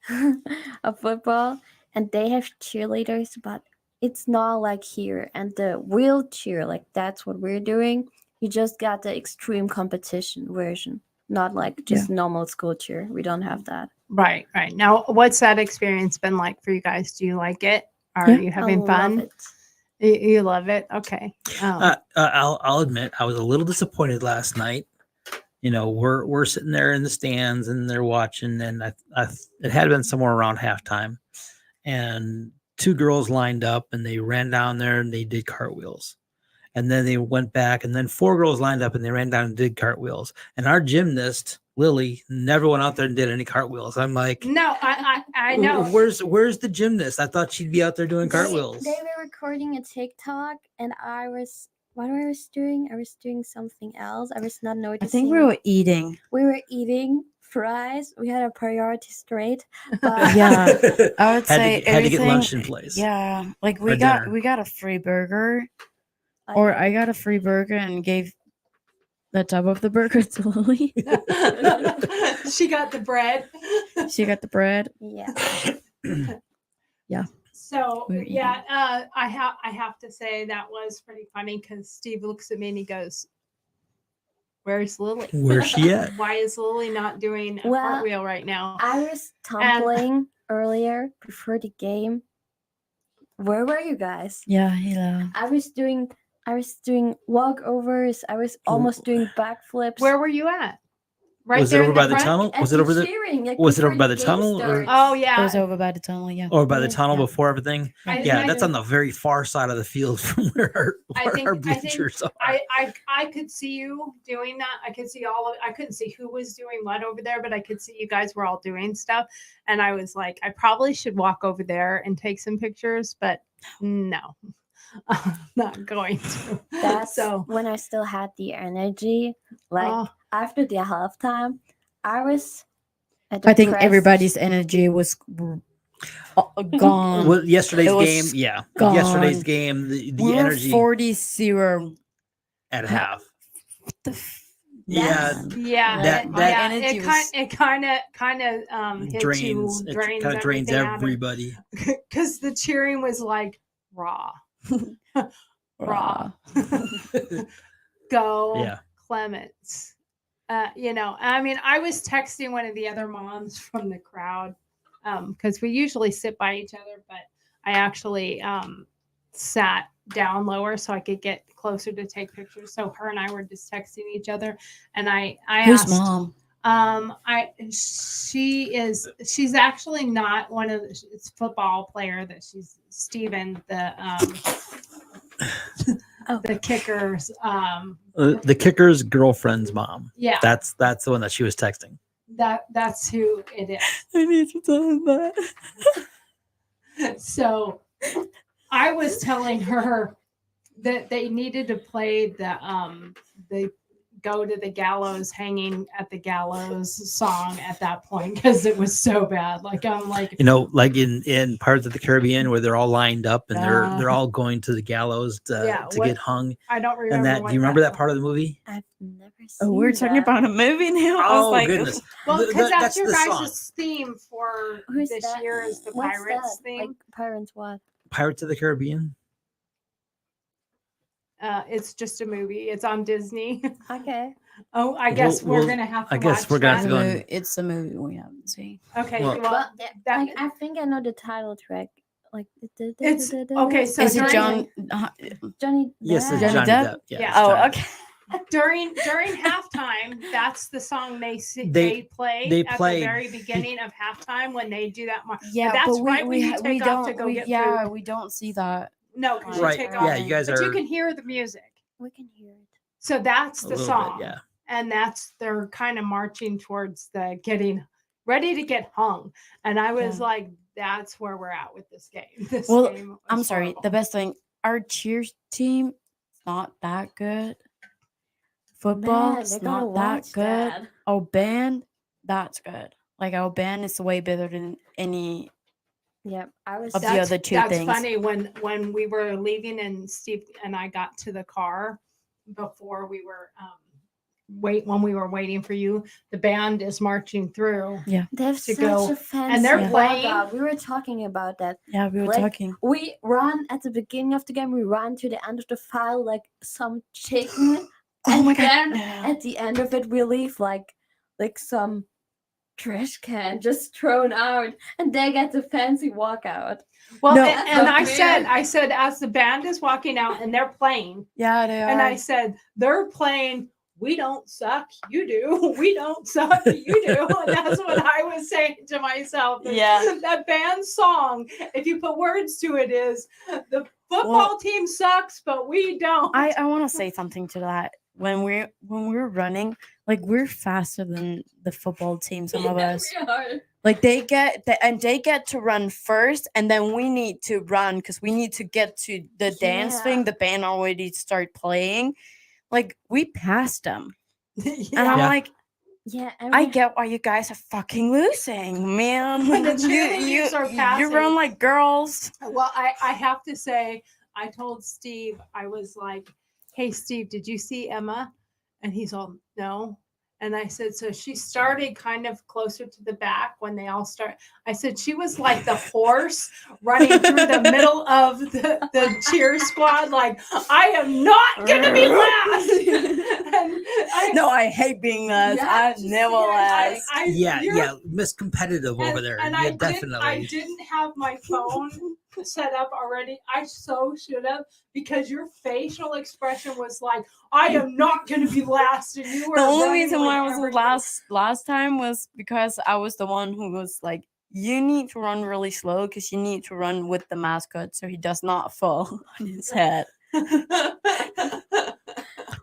of football, and they have cheerleaders, but it's not like here. And the wheelchair, like that's what we're doing. You just got the extreme competition version, not like just normal school cheer. We don't have that. Right. Now, what's that experience been like for you guys? Do you like it? Are you having fun? Love it. You love it? Okay. I'll admit I was a little disappointed last night. You know, we're sitting there in the stands and they're watching, and it had been somewhere around halftime, and two girls lined up and they ran down there and they did cartwheels, and then they went back, and then four girls lined up and they ran down and did cartwheels, and our gymnast Lily never went out there and did any cartwheels. I'm like, no, I know. Where's the gymnast? I thought she'd be out there doing cartwheels. They were recording a TikTok, and what I was doing, I was doing something else. I was not noticing. I think we were eating. We were eating fries. We had our priorities straight. But Yeah, I would say had to get everything- lunch in place. Yeah, like Or we got dinner. a free burger, or I got a free burger and gave the top of the burger to Lily. She got the bread. She got the bread. yeah. So We were I have to say that was pretty funny because Steve looks at me and he goes, "Where's Lily? Where's she at?" Why is Lily not doing a Well, cartwheel right now?" I was tumbling earlier before the game. Where were you guys? Yeah, Hila. I was doing walkovers. I was almost doing backflips. Where were you at? Right Was it there over in the by the front? tunnel? And Was it over the cheering, like, was it before over by the the game tunnel or- starts. Oh It yeah. was over by the tunnel, yeah. or by the Yeah. tunnel Yeah. before everything? I- Yeah, I- that's on the very far side of the field from where I our think bleachers are. I could see you doing that. I could see I couldn't see who was doing what over there, but I could see you guys were all doing stuff. And I was like, I probably should walk over there and take some pictures, but no, I'm not going to. That's So when I still had the energy. Like oh, after the halftime, I was. At I think depressed. everybody's energy was gone. Well, yesterday's It was game, yeah. gone. Yesterday's game, the We're energy 40-0. at Ha- half. What the f- Yeah, yeah, That- it, that yeah, energy it kind of hits drains. you, It drains kind of drains everything out of- everybody. because the cheering was like raw, raw. Go Yeah. Clements. I mean, I was texting one of the other moms from the crowd because we usually sit by each other, but I actually sat down lower so I could get closer to take pictures. So her and I were just texting each other, and I Who's asked, mom? she's actually not one of it's football player that she's Steven, Oh. the kickers. The kicker's girlfriend's mom. Yeah, That's the one that she was texting. that's who it is. I need to tell him that. So I was telling her that they needed to play the go to the gallows, hanging at the gallows song at that point because it was so bad. Like I'm like, Like in Pirates of the Caribbean where they're all lined up and they're all going to the gallows to what- get hung. I don't remember. And that what do you remember that song- part of the movie? I've never seen. Oh, we're talking that. about a movie now. I was Oh like, goodness. Well, The- because the- that's your the guys' song. theme for Who's this that? year is the What's Pirates that? theme. Like Pirates what? Pirates of the Caribbean. It's just a movie. It's on Disney. Okay. Oh, I guess We'll- we're gonna have to. I guess watch we're gonna that. have to go and- It's a movie we haven't seen. Okay, Well- well, Well, that- like, I think I know the title track. Like it's okay. So Is it during- John? Johnny? Yes, it's Depp. Johnny Depp? Depp. Yeah, Yeah. it's Oh, Johnny. okay. during halftime, that's the song they They play at play- the very beginning of halftime when they do that. Yeah, that's but right when you take off to don't. go get yeah, food. we don't see that. No, because Right. you take Yeah, off, you guys but are you can hear the music. We can hear it. So that's a the little song, bit, yeah. and they're kind of marching towards the getting ready to get hung. And I was Yeah. like, that's where we're at with this game. This Well, game was I'm sorry. horrible. The best thing, our cheer team, is not that good. Football, Man, is they're gonna not that watch good. that. Our band, that's good. Like our band is way better than any. Yeah, I was. Of the That's, other two that's things. funny when we were leaving and Steve and I got to the car before we were when we were waiting for you, the band is marching through. They have to such go- a fancy. they're logo. playing- We were talking about that. Yeah, we were Like, talking. We run at the beginning of the game. We run to the end of the file like some chicken, Oh and my God, then no. at the end of it, we leave like some trash can just thrown out, and they get the fancy walkout. Well, No. and That's I said as the band is walking out and they're playing, Yeah, they are. and I said they're playing. We don't suck, you do. We don't suck, you do. And that's what I was saying to myself. Yeah. That band song, if you put words to it, is the football Well- team sucks, but we don't. I want to say something to that. When we're running, like we're faster than the football team. Some of us, We are. like they get to run first, and then we need to run because we need to get to the dance Yeah. thing. The band already start playing. Like we passed them, and I'm Yeah. like, Yeah, and I we- get why you guys are fucking losing, man. When the you cheerleaders are you passing. run like girls. Well, I have to say, I told Steve, I was like, hey, Steve, did you see Emma? And he's all, no. And I said, so she started kind of closer to the back when they all start. I said, she was like the horse running through the middle of the cheer squad. Like, I am not going to be last. No, I hate being last. Yeah, I just never sit here and last. Yeah, Miss Competitive over there. And Yeah, I definitely. didn't have my phone set up already. I so should have, because your facial expression was like, I am not going to be last, and you were The only running reason like why I was everything. last time was because I was the one who was like, you need to run really slow because you need to run with the mascot so he does not fall on his head.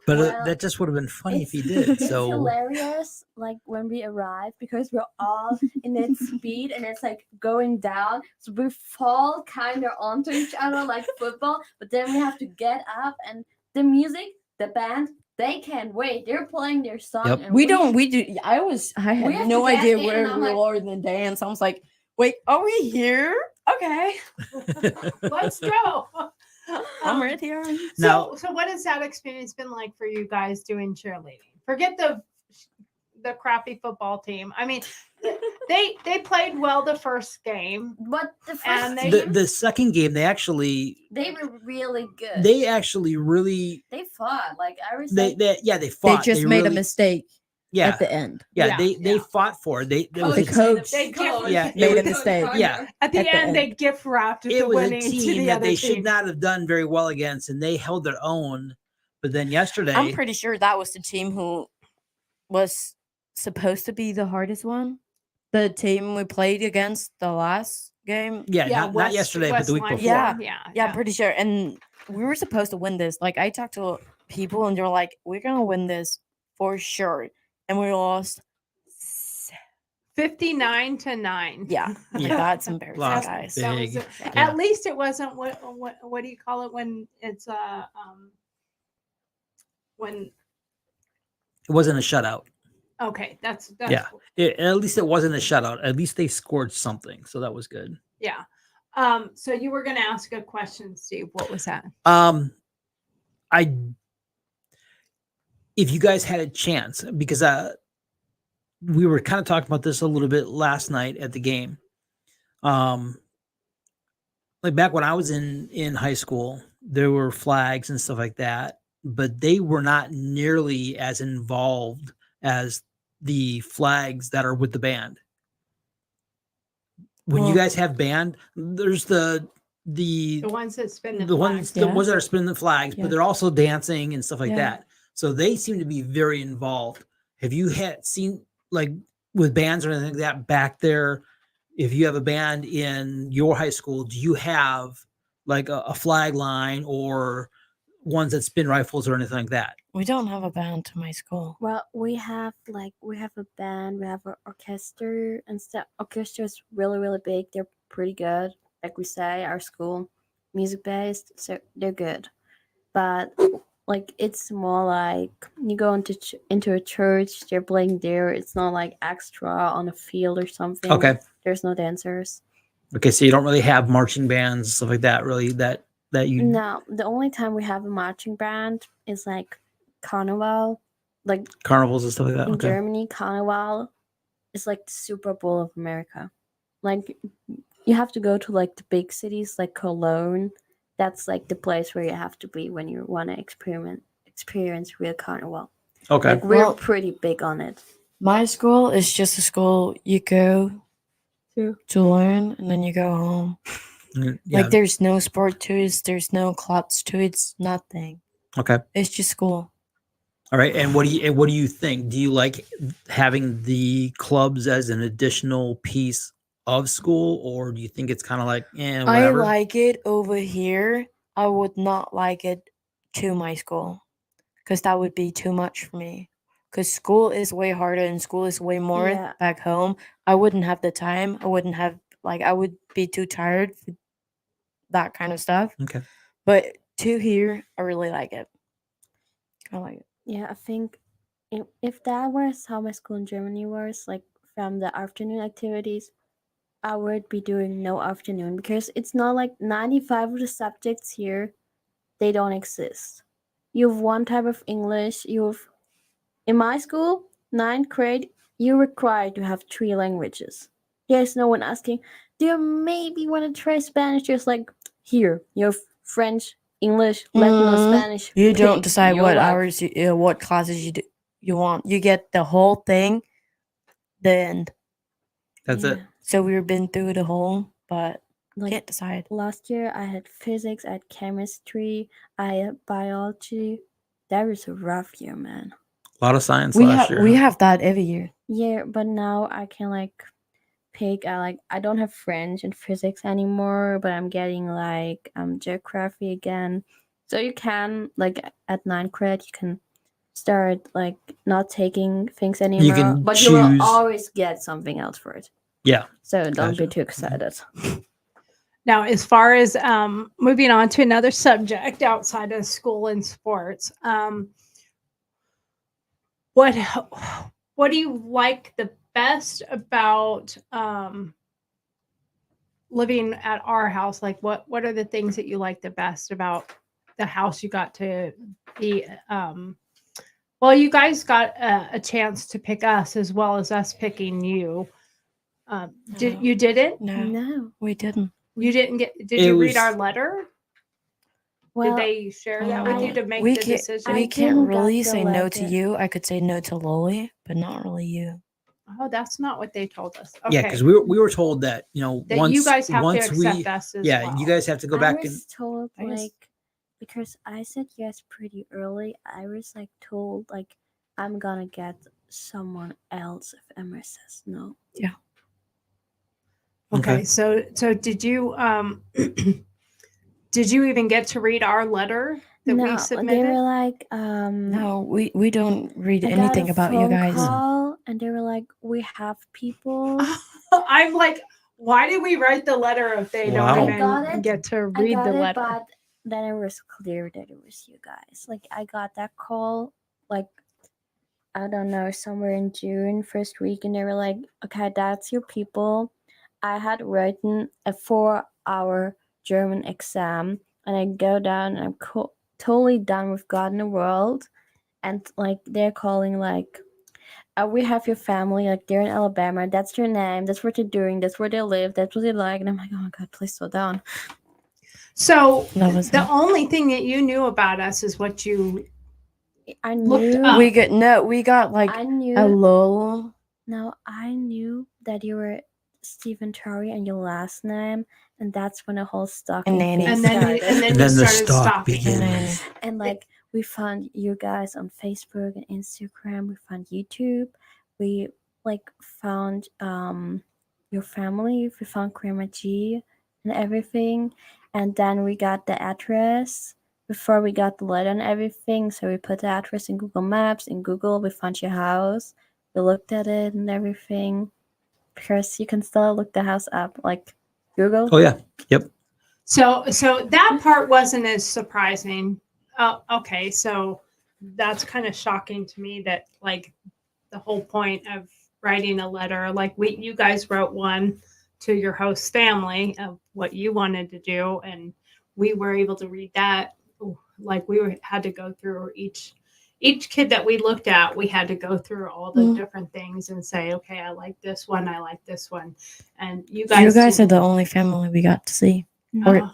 But Well, that just would have been funny if he did. It's So hilarious, like when we arrive, because we're all in its speed and it's like going down. So we fall kind of onto each other like football, but then we have to get up, and the music, the band, they can't wait. They're playing their song. Yep. And We do. I We had have no to get idea in, where and I'm we like- were in the dance. I was like, wait, are we here? Okay. Let's go. I'm right here. Now- so what has that experience been like for you guys doing cheerleading? Forget the crappy football team. I mean, they played well the first game. But the And first they- team, the second game, they were really good. actually really They fought like I was they fought. They just made a really- mistake Yeah, at the end. yeah. Yeah, They fought for it. They it was The a- coach They give- Yeah, it made a was- mistake. yeah. At the At the end, end. they gift wrapped the it was a winning to team the that other they team. should not have done very well against, and they held their own. But then yesterday, I'm pretty sure that was the team who was supposed to be the hardest one. The team we played against the last game. yeah, not West- yesterday, but the week West before. Line. Yeah. yeah, Yeah, I'm pretty sure. And we were supposed to win this. Like I talked to people and they're like, we're gonna win this for sure. And we lost 59-9. yeah. Like Yeah. that's embarrassing, Lost guys. That was big. it. Yeah. At least it wasn't what do you call it when it's when It wasn't a shutout. okay, that's Yeah. At least it wasn't a shutout. At least they scored something, so that was good. yeah. So you were gonna ask a question, Steve. What was that? I if you guys had a chance, because we were kind of talking about this a little bit last night at the game. Like back when I was in high school, there were flags and stuff like that, but they were not nearly as involved as the flags that are with the band. When you Well- guys have band, there's the ones that spin the the ones flags. the ones that are spinning the flags, Yeah. but they're also dancing and stuff like Yeah. that. So they seem to be very involved. Have you seen like with bands or anything like that back there? If you have a band in your high school, do you have like a flag line or ones that spin rifles or anything like that? We don't have a band to my school. Well, we have a band, we have an orchestra and stuff. Orchestra is really, really big. They're pretty good. Like we say, our school, music based, so they're good. But like it's more like you go into a church, they're playing there. It's not like extra on a field or something. Okay. There's no dancers. Okay, so you don't really have marching bands, stuff like that, really that you No, the only time we have a marching band is like Carnival. Like carnivals and stuff like that. in Okay. Germany, Carnival is like the Super Bowl of America. Like you have to go to like the big cities like Cologne. That's like the place where you have to be when you want to experience real carnival. Okay. Like we're Well- pretty big on it. My school is just a school you go to learn and then you go home. Yeah. Like there's no sport to it, there's no clubs to it, it's nothing. Okay. It's just school. All right. And what do you think? Do you like having the clubs as an additional piece of school, or do you think it's kind of like, whatever? I like it over here. I would not like it to my school because that would be too much for me. Because school is way harder and school is way more Yeah. back home. I wouldn't have the time. I wouldn't have, like, I would be too tired for that kind of stuff. Okay. But to here, I really like it. I like it. Yeah, I think if that was how my school in Germany was, like from the afternoon activities, I would be doing no afternoon because it's not like 95 of the subjects here, they don't exist. You have one type of English. In my school, 9th grade, you're required to have 3 languages. There's no one asking, do you maybe want to try Spanish? Just like, here, you have French, English, Latin, or Mhm. Spanish. You don't pick decide your what life. hours, what classes you want. You get the whole thing, the end. That's it. So we've been through the whole, but Like can't decide. last year, I had physics, I had chemistry, I had biology. That was a rough year, man. A lot of science We last have year. we huh? have that every year. Yeah, but now I can like pick. I don't have French and physics anymore, but I'm getting like geography again. So you can like at 9 credit, you can start like not taking things anymore, can but you will choose. always get something else for it. Yeah. So don't be Gotcha. too excited. Now, as far as moving on to another subject outside of school and sports, what what do you like the best about living at our house? Like, what are the things that you like the best about the house you got to be? Well, you guys got a chance to pick us as well as us picking you. Did No. you didn't? No, No. we didn't. You didn't get? Did It you read was- our letter? Well, Did they share that with you to make we the can't, decision? we I can't didn't got really the say no to letter. you. I could say no to Lily, but not really you. Oh, that's not what they told us. Okay. Yeah, because we were told that that once you guys have to once accept we us as yeah well. you guys have to go I back was and told I guess- like because I said yes pretty early. I was like told like I'm gonna get someone else if Emma says no. Okay. So did you did you even get to read our letter that No, we they submitted? were like No, we don't read I got anything a about you phone guys. call and they were like, we have people. I'm like, why did we write the letter if they Wow. don't I got even it. get to I read got the it, letter? but then it was clear that it was you guys. Like I got that call like I don't know, somewhere in June, first week, and they were like, okay, that's your people. I had written a 4-hour German exam, and I go down and I'm totally done with God in the world. And like, they're calling, like, we have your family, like, they're in Alabama. That's their name. That's what they're doing. That's where they live. That's what they like. And I'm like, oh my God, please slow down. So That was the it. only thing that you knew about us is what you I looked knew. up. We got like I knew. a little. No, I knew that you were Stephen Torrey and your last name, and that's when the whole stalking Nanny. thing and then started. and then And you then the started stalk stalking. begins. And like we found you guys on Facebook and Instagram. We found YouTube. We like found your family. We found Grandma G and everything, and then we got the address before we got the letter and everything. So we put the address in Google Maps. In Google, we found your house. We looked at it and everything because you can still look the house up like Google. Oh yeah. Yep. So that part wasn't as surprising. Okay, so that's kind of shocking to me that like the whole point of writing a letter, like you guys wrote one to your host family of what you wanted to do, and we were able to read that. Like had to go through each kid that we looked at, we had to go through all the Mm. different things and say, okay, I like this one, I like this one, and you You guys guys are didn't- the only family we got to see. Or Uh,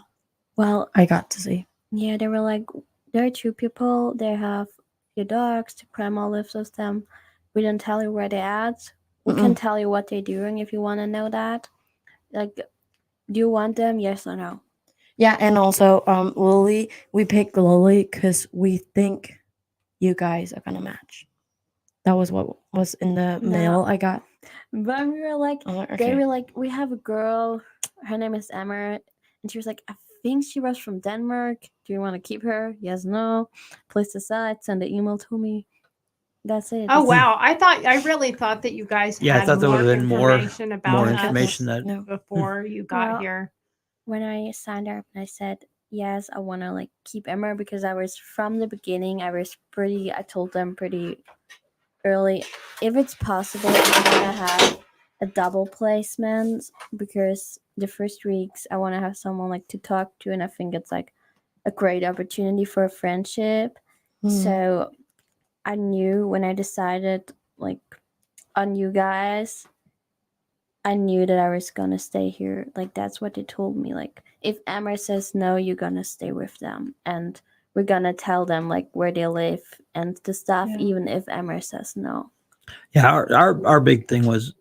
Well, I got to see. yeah, they were like, there are 2 people. They have your dogs. The grandma lives with them. We don't tell you where they're at. We can tell you what they're doing if you want to know that. Like, do you want them? Yes or no? Yeah, and also Lily. We picked Lily because we think you guys are gonna match. That was what was in the No. mail I got. But we were like, Oh, they okay. were like, we have a girl. Her name is Emma. And she was like, I think she was from Denmark. Do you want to keep her? Yes, no. Please decide. Send an email to me. That's it. Oh That's- wow! I really thought that you guys Yeah, I had thought there more would've been more information about us information that No. before you got Well, here. When I signed up and I said yes, I want to like keep Emma because I was from the beginning. I told them pretty early, if it's possible, I want to have a double placement because the first weeks I want to have someone like to talk to, and I think it's like a great opportunity for a friendship. So I knew when I decided like on you guys, I knew that I was gonna stay here. Like that's what they told me. Like if Emma says no, you're gonna stay with them, and we're gonna tell them like where they live and the stuff, Yeah. even if Emma says no. Yeah, our big thing was,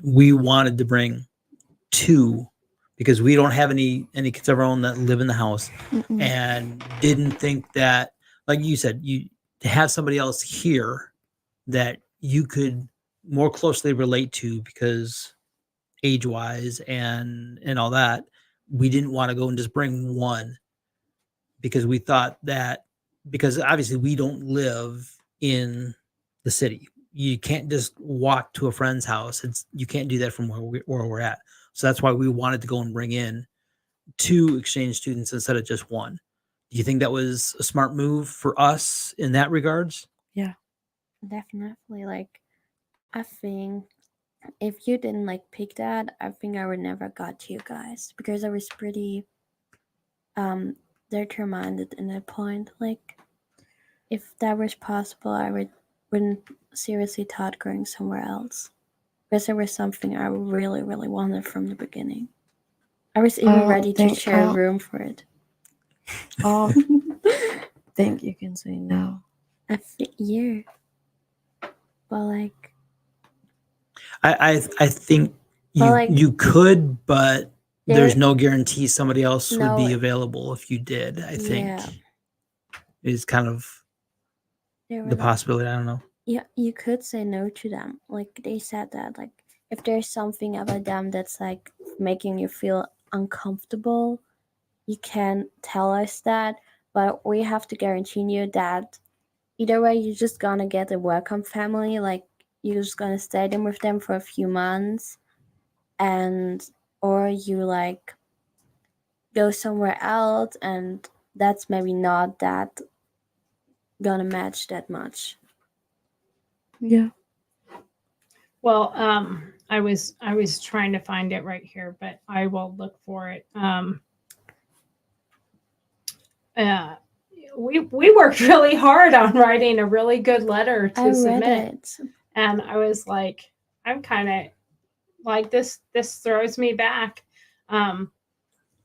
we wanted to bring 2 because we don't have any kids of our own that live in the house, Mm-mm. and didn't think that, like you said, you to have somebody else here that you could more closely relate to because age wise and all that. We didn't want to go and just bring one because we thought that, because obviously we don't live in the city. You can't just walk to a friend's house. You can't do that from where we're at. So that's why we wanted to go and bring in 2 exchange students instead of just one. Do you think that was a smart move for us in that regards? Yeah. Definitely. Like I think if you didn't like pick that, I think I would never got to you guys because I was pretty determined in that point. Like if that was possible, wouldn't seriously thought going somewhere else because there was something I really really wanted from the beginning. I was even don't ready to think- share I a don't- room for it. Think you can say no. Yeah, but like I think But, like, you could, but there's there- no guarantee somebody else would be No. available if you did. I think Yeah. is kind of there were the like, possibility. I don't know. yeah, you could say no to them. Like they said that like if there's something about them that's like making you feel uncomfortable, you can tell us that, but we have to guarantee you that either way you're just gonna get a welcome family, like you're just gonna stay them with them for a few months, and or you like go somewhere else and that's maybe not that gonna match that much. Yeah. Well, I was trying to find it right here, but I will look for it. We worked really hard on writing a really good letter to I read submit, it. and I was like, I'm kind of like this. This throws me back,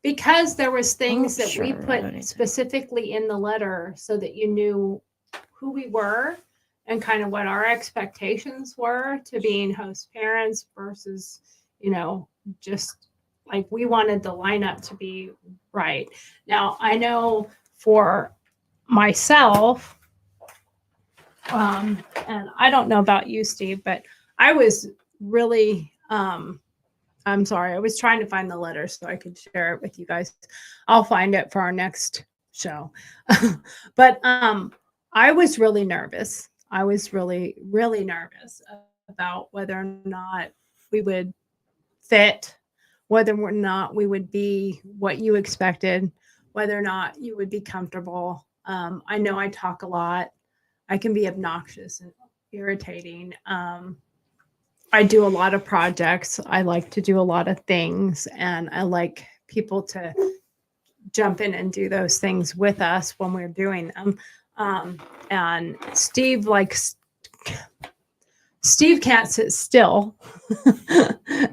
because there was things that we sure put anything. specifically in the letter so that you knew who we were and kind of what our expectations were to being host parents versus, just like we wanted the lineup to be right. Now, I know for myself, and I don't know about you, Steve, but I was really, I'm sorry, I was trying to find the letter so I could share it with you guys. I'll find it for our next show. But I was really nervous. I was really, really nervous about whether or not we would fit, whether or not we would be what you expected, whether or not you would be comfortable. I know I talk a lot. I can be obnoxious and irritating. I do a lot of projects. I like to do a lot of things, and I like people to jump in and do those things with us when we're doing them. And Steve can't sit still,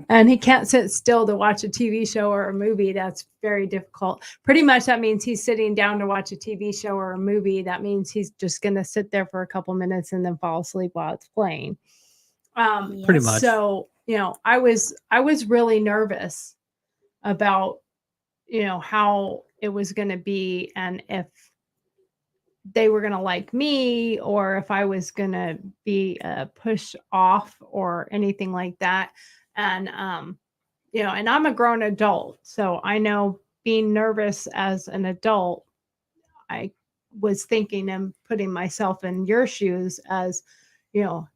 and he can't sit still to watch a TV show or a movie. That's very difficult. Pretty much that means he's sitting down to watch a TV show or a movie. That means he's just going to sit there for a couple minutes and then fall asleep while it's playing. Pretty much. So, I was really nervous about, how it was going to be and if they were going to like me or if I was going to be pushed off or anything like that. And, and I'm a grown adult. So I know being nervous as an adult, I was thinking and putting myself in your shoes as,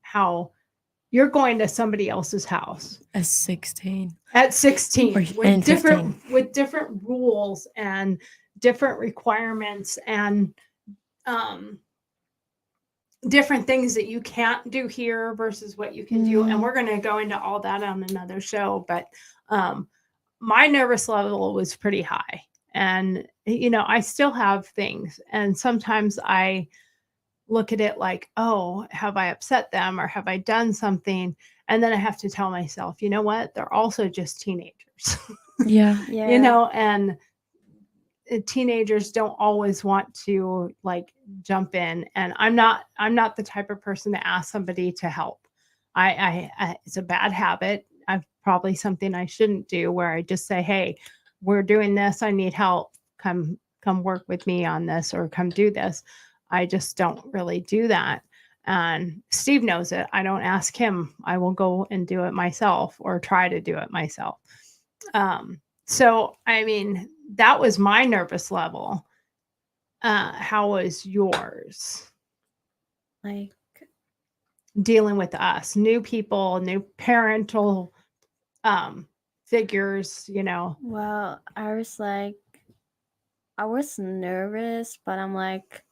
how you're going to somebody else's house At 16. at 16 Or- with and different rules and different requirements and different things that you can't do here versus what you can do. And we're going to go into all that on another show, but my nervous level was pretty high, and I still have things, and sometimes I look at it like, oh, have I upset them or have I done something? And then I have to tell myself, you know what? They're also just teenagers, Yeah. Yeah. you know, and teenagers don't always want to like jump in. And I'm not the type of person to ask somebody to help. I it's a bad habit. I've probably something I shouldn't do where I just say, hey, we're doing this. I need help. Come work with me on this or come do this. I just don't really do that. And Steve knows it. I don't ask him. I will go and do it myself or try to do it myself. So I mean, that was my nervous level. How was yours? Like, Dealing with us, new people, new parental figures, you know. well, I was nervous, but I'm like,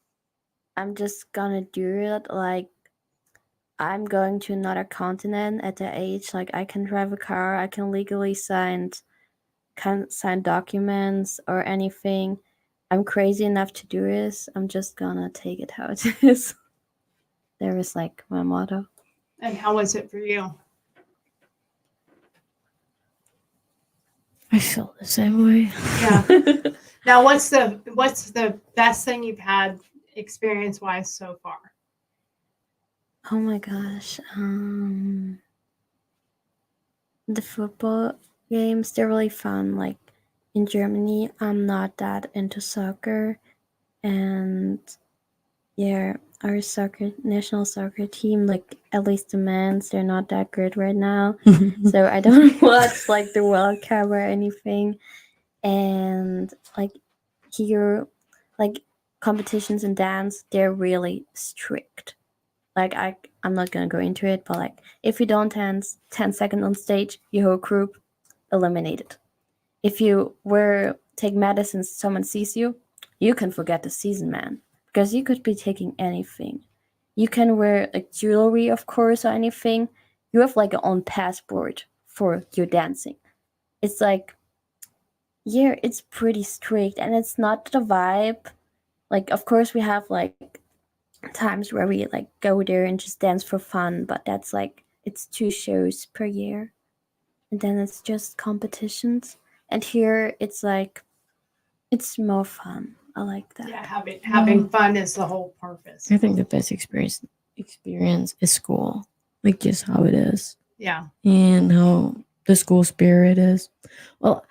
I'm just gonna do it. Like, I'm going to another continent at the age, like, I can drive a car, I can legally can sign documents or anything. I'm crazy enough to do this. I'm just gonna take it how it is. There is like my motto. And how was it for you? I feel the same way. Yeah. Now, what's the best thing you've had experience wise so far? Oh my gosh. The football games, they're really fun. Like in Germany, I'm not that into soccer. And yeah, our national soccer team, like at least the men's, they're not that good right now. So I don't watch like the World Cup or anything. And like here, like competitions in dance, they're really strict. Like I'm not gonna go into it, but like if you don't dance 10 seconds on stage, your whole group eliminated. If you were take medicines, someone sees you, you can forget the season, man, because you could be taking anything. You can wear like jewelry, of course, or anything. You have like your own passport for your dancing. It's like, yeah, it's pretty strict, and it's not the vibe. Like, of course, we have like times where we like go there and just dance for fun, but that's like it's 2 shows per year, and then it's just competitions. And here it's like it's more fun. I like that. Yeah, having fun is the whole purpose. I think the best experience is school, like just how it is Yeah. and how the school spirit is. Well,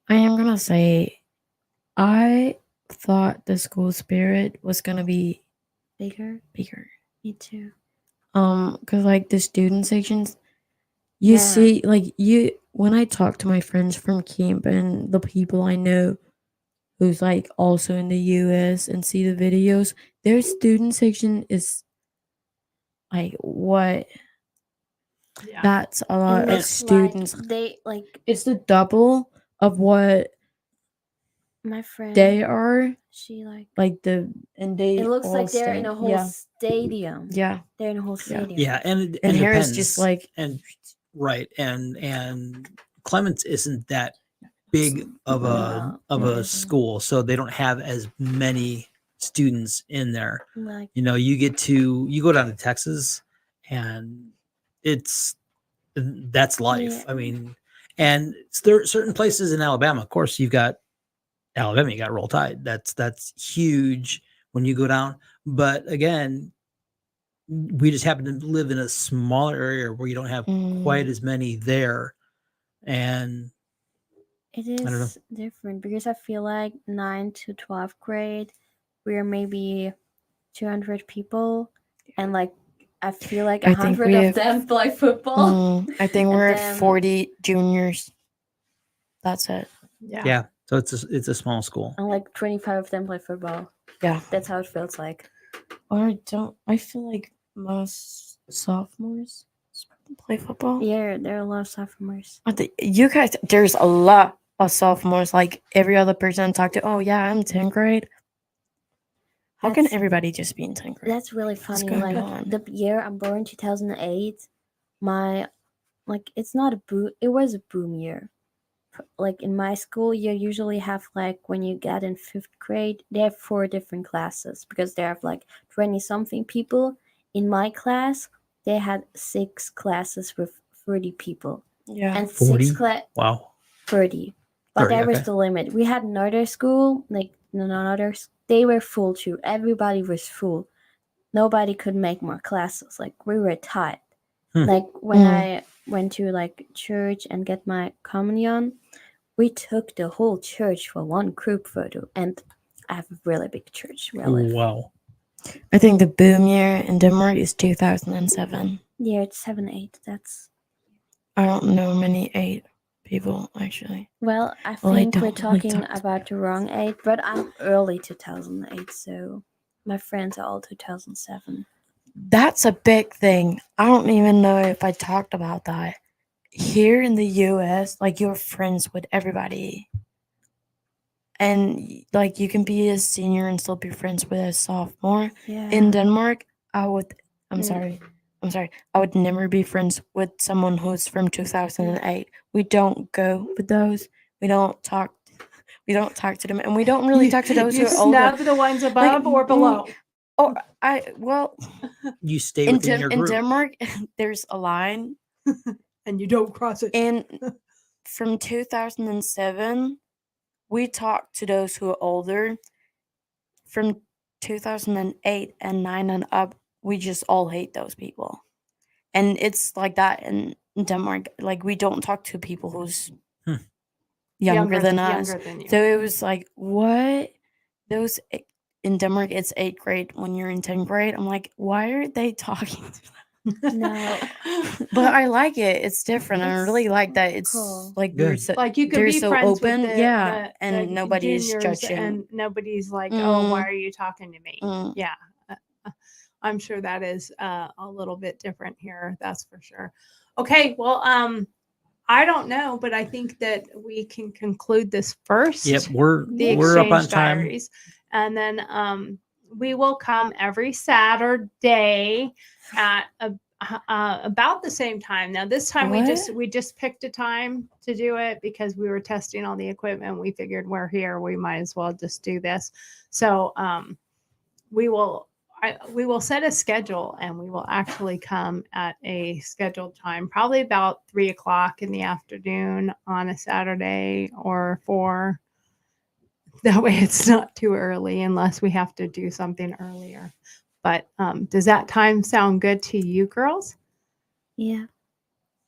I am gonna say, I thought the school spirit was gonna be Bigger. bigger. Me too. Because like the student sections, you Yeah. see, like when I talk to my friends from camp and the people I know who's like also in the US and see the videos, their student section is like what? Yeah. That's a lot It of looks students. like they like It's the double of what my friend. they are. She like They it looks all like they're in stay- a whole stadium. yeah. They're in a whole stadium. Yeah, and And it here depends. it's just like and right, and Clements isn't that big of a No, it isn't. school, so they don't have as many students in there. Like You know, you go down to Texas, and that's life. Yeah. I mean, and there are certain places in Alabama. Of course, you've got Alabama. You got Roll Tide. That's huge when you go down. But again, we just happen to live in a smaller area where you don't have quite as many there, and it I don't know. is different because I feel like 9th to 12th grade, we're maybe 200 people, and like I feel like I think 100 we of have- them play football. I think And we're at then- 40 juniors. That's it. Yeah. So it's a small school. And like 25 of them play football. Yeah. That's how it feels like. Or I feel like most sophomores play football. Yeah, there are a lot of sophomores. You guys, there's a lot of sophomores. Like every other person I talk to, oh yeah, I'm 10th grade. How can That's- everybody just be in 10th grade? That's really funny. going Like on? the year I'm born, 2008, my it's not a boom. It was a boom year like in my school, you usually have like when you get in 5th grade, they have 4 different classes because they have like 20 something people. In my class, they had 6 classes with 30 people. Yeah. And 40? 6 class Wow. 30. But 30, that was okay. the limit. We had another school, like another, they were full too. Everybody was full. Nobody could make more classes. Like we were tight. Hmm. Like when Mm. I went to like church and get my communion, we took the whole church for one group photo. And I have a really big church where I live. Wow. I think the boom year in Denmark is 2007. Yeah, it's 7, 8. That's I don't know many 8 people actually. well, I Well, I think we're don't really talking talk to about the wrong 8, but I'm early 2008, so my friends are all 2007. That's a big thing. I don't even know if I talked about that. Here in the US, like you're friends with everybody. And like you can be a senior and still be friends with a sophomore. Yeah. In Denmark, I'm Mm. sorry. I would never be friends with someone who's from 2008. We don't go with those. We don't talk to them, and we don't really talk to those who You are older. snub the ones above or below. Or You stay in within your group. Denmark, there's a line, And you don't cross it. and from 2007, we talk to those who are older. From 2008 and 9 and up, we just all hate those people. And it's like that in Denmark. Like we don't talk to people who's younger than us. Younger than you. So it was like, what? Those in Denmark, it's 8th grade. When you're in 10th grade, I'm like, why are they talking to No. But I like it. It's different. I It's really like that. It's cool. like Good. Like you could they're be so friends open, with yeah, the and nobody's juniors judging. and nobody's like, oh, why Mm. are you talking to me? Mm. Yeah, I'm sure that is a little bit different here. That's for sure. Okay, well, I don't know, but I think that we can conclude this first. Yep, we're The up on Exchange time. Diaries, and then we will come every Saturday at about the same time. Now, this time we just picked a time to do it because we were testing all the equipment. We figured we're here, we might as well just do this. So we will set a schedule, and we will actually come at a scheduled time, probably about 3:00 in the afternoon on a Saturday or 4. That way it's not too early unless we have to do something earlier. But does that time sound good to you girls? Yeah,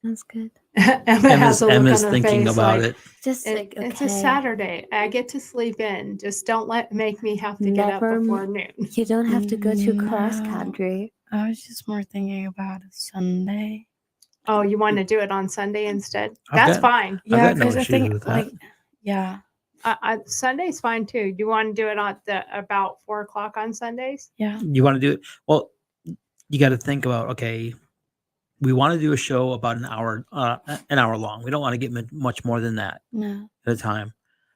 that's good. Emma has a look Emma's on her thinking face about like, it. Just like, okay. It's a Saturday. I get to sleep in. Just don't make me have to get up Never before noon. You don't have to go to cross No. country. I was just more thinking about a Sunday. Oh, you want to do it on Sunday instead? I've That's got- fine. I've got no because I issues think with that. like, yeah, Sunday's fine too. Do you want to do it on about 4:00 on Sundays? yeah. You want to do it? Well, you got to think about, okay, we want to do a show about an hour long. We don't want to get much more than that No. at a time.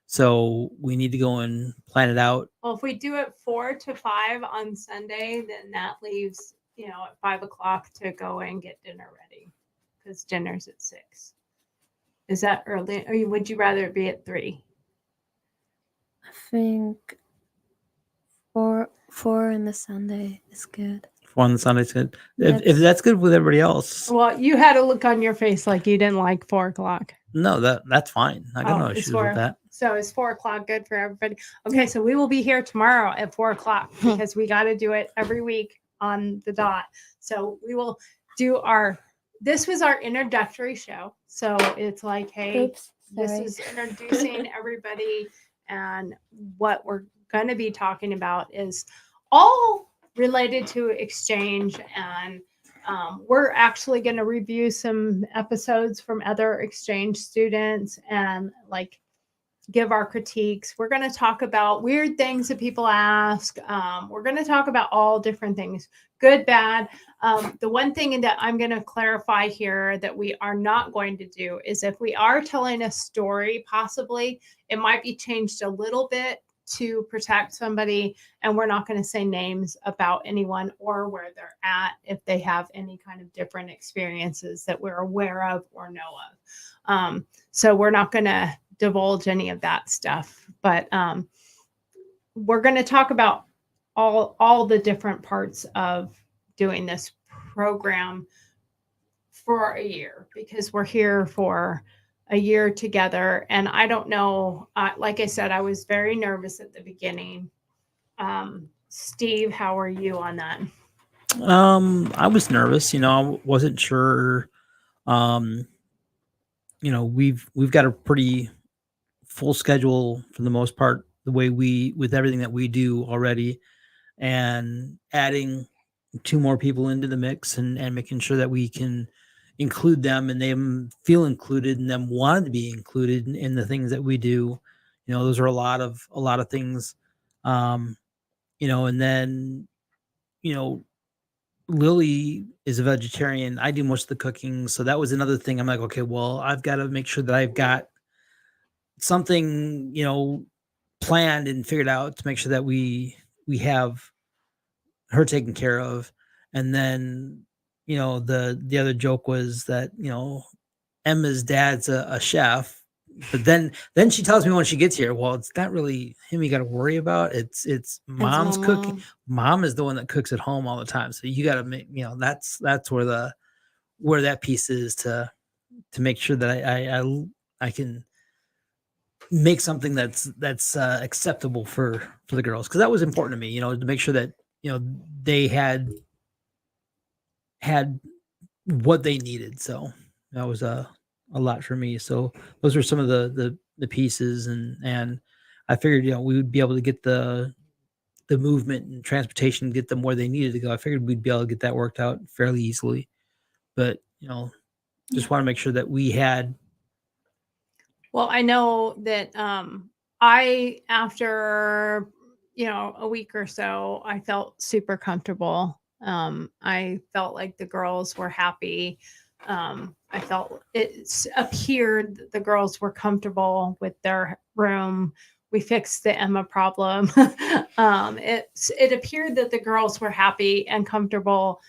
So we need to go and plan it out. Well, if we do it 4 to 5 on Sunday, then that leaves, at 5:00 to go and get dinner ready, because dinner's at 6. Is that early? Or would you rather it be at 3? I think four in the Sunday is good. On Sunday's good. If that's good with everybody else, Well, you had a look on your face like you didn't like 4:00. no, that's fine. I got no it's issues 4. with that. So is 4:00 good for everybody? Okay, so we will be here tomorrow at 4:00 because we got to do it every week on the dot. So we will do this was our introductory show. So it's like, hey, Oops, this sorry. is introducing everybody, and what we're going to be talking about is all related to exchange, and we're actually going to review some episodes from other exchange students and like give our critiques. We're going to talk about weird things that people ask. We're going to talk about all different things, good, bad. The one thing that I'm going to clarify here that we are not going to do is if we are telling a story, possibly it might be changed a little bit to protect somebody, and we're not going to say names about anyone or where they're at if they have any kind of different experiences that we're aware of or know of. So we're not going to divulge any of that stuff, but we're going to talk about all the different parts of doing this program for a year, because we're here for a year together. And I don't know, like I said, I was very nervous at the beginning. Steve, how are you on that? I was nervous, I wasn't sure. We've got a pretty full schedule for the most part, the way with everything that we do already, and adding 2 more people into the mix and making sure that we can include them and them feel included and them want to be included in the things that we do. Those are a lot of things. And then, Lily is a vegetarian. I do most of the cooking. So that was another thing. I'm like, okay, well, I've got to make sure that I've got something, planned and figured out to make sure that we have her taken care of. And then, the other joke was that, Emma's dad's a chef, but then she tells me when she gets here, well, it's not really him you got to worry about. It's mom's cooking. Mom is the one that cooks at home all the time. So you got to make, that's where that piece is to make sure that I can make something that's acceptable for the girls. Cause that was important to me, to make sure that, they had what they needed. So that was a lot for me. So those were some of the pieces, and I figured, we would be able to get the movement and transportation, get them where they needed to go. I figured we'd be able to get that worked out fairly easily, but just want to make sure that we had. Well, I know that I, after a week or so, I felt super comfortable. I felt like the girls were happy. I felt it appeared that the girls were comfortable with their room. We fixed the Emma problem. It appeared that the girls were happy and comfortable.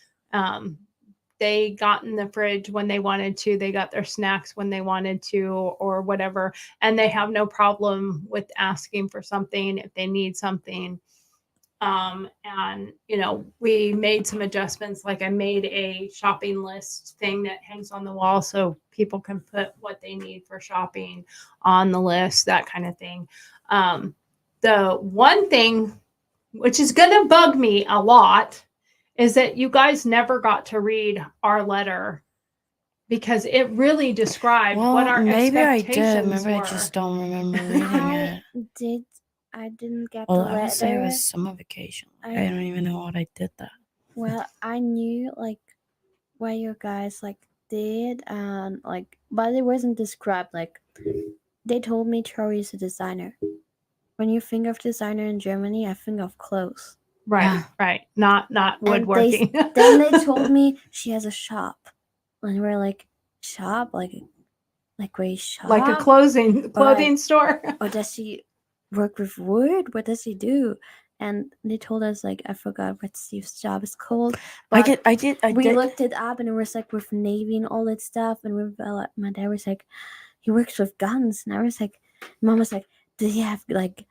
They got in the fridge when they wanted to. They got their snacks when they wanted to, or whatever. And they have no problem with asking for something if they need something. And we made some adjustments. Like I made a shopping list thing that hangs on the wall so people can put what they need for shopping on the list, that kind of thing. The one thing which is going to bug me a lot is that you guys never got to read our letter, because it really described what our maybe I expectations did. Maybe were. I just don't remember reading it. I didn't get Well, the I would say it letter. was summer vacation. I don't even know what I did that. Well, I knew like what you guys like did, and like, but it wasn't described. Like, they told me Tori is a designer. When you think of designer in Germany, I think of clothes. Right, Yeah. right. Not woodworking. Then they told me she has a shop, and we're like, shop, like wait, shop, like a clothing store. or does she work with wood? What does she do? And they told us, like, I forgot what Steve's job is called. But I did. we looked it up, and it was like with Navy and all that stuff. And we were like, my dad was like, he works with guns, and I was like, Mom was like, does he have like?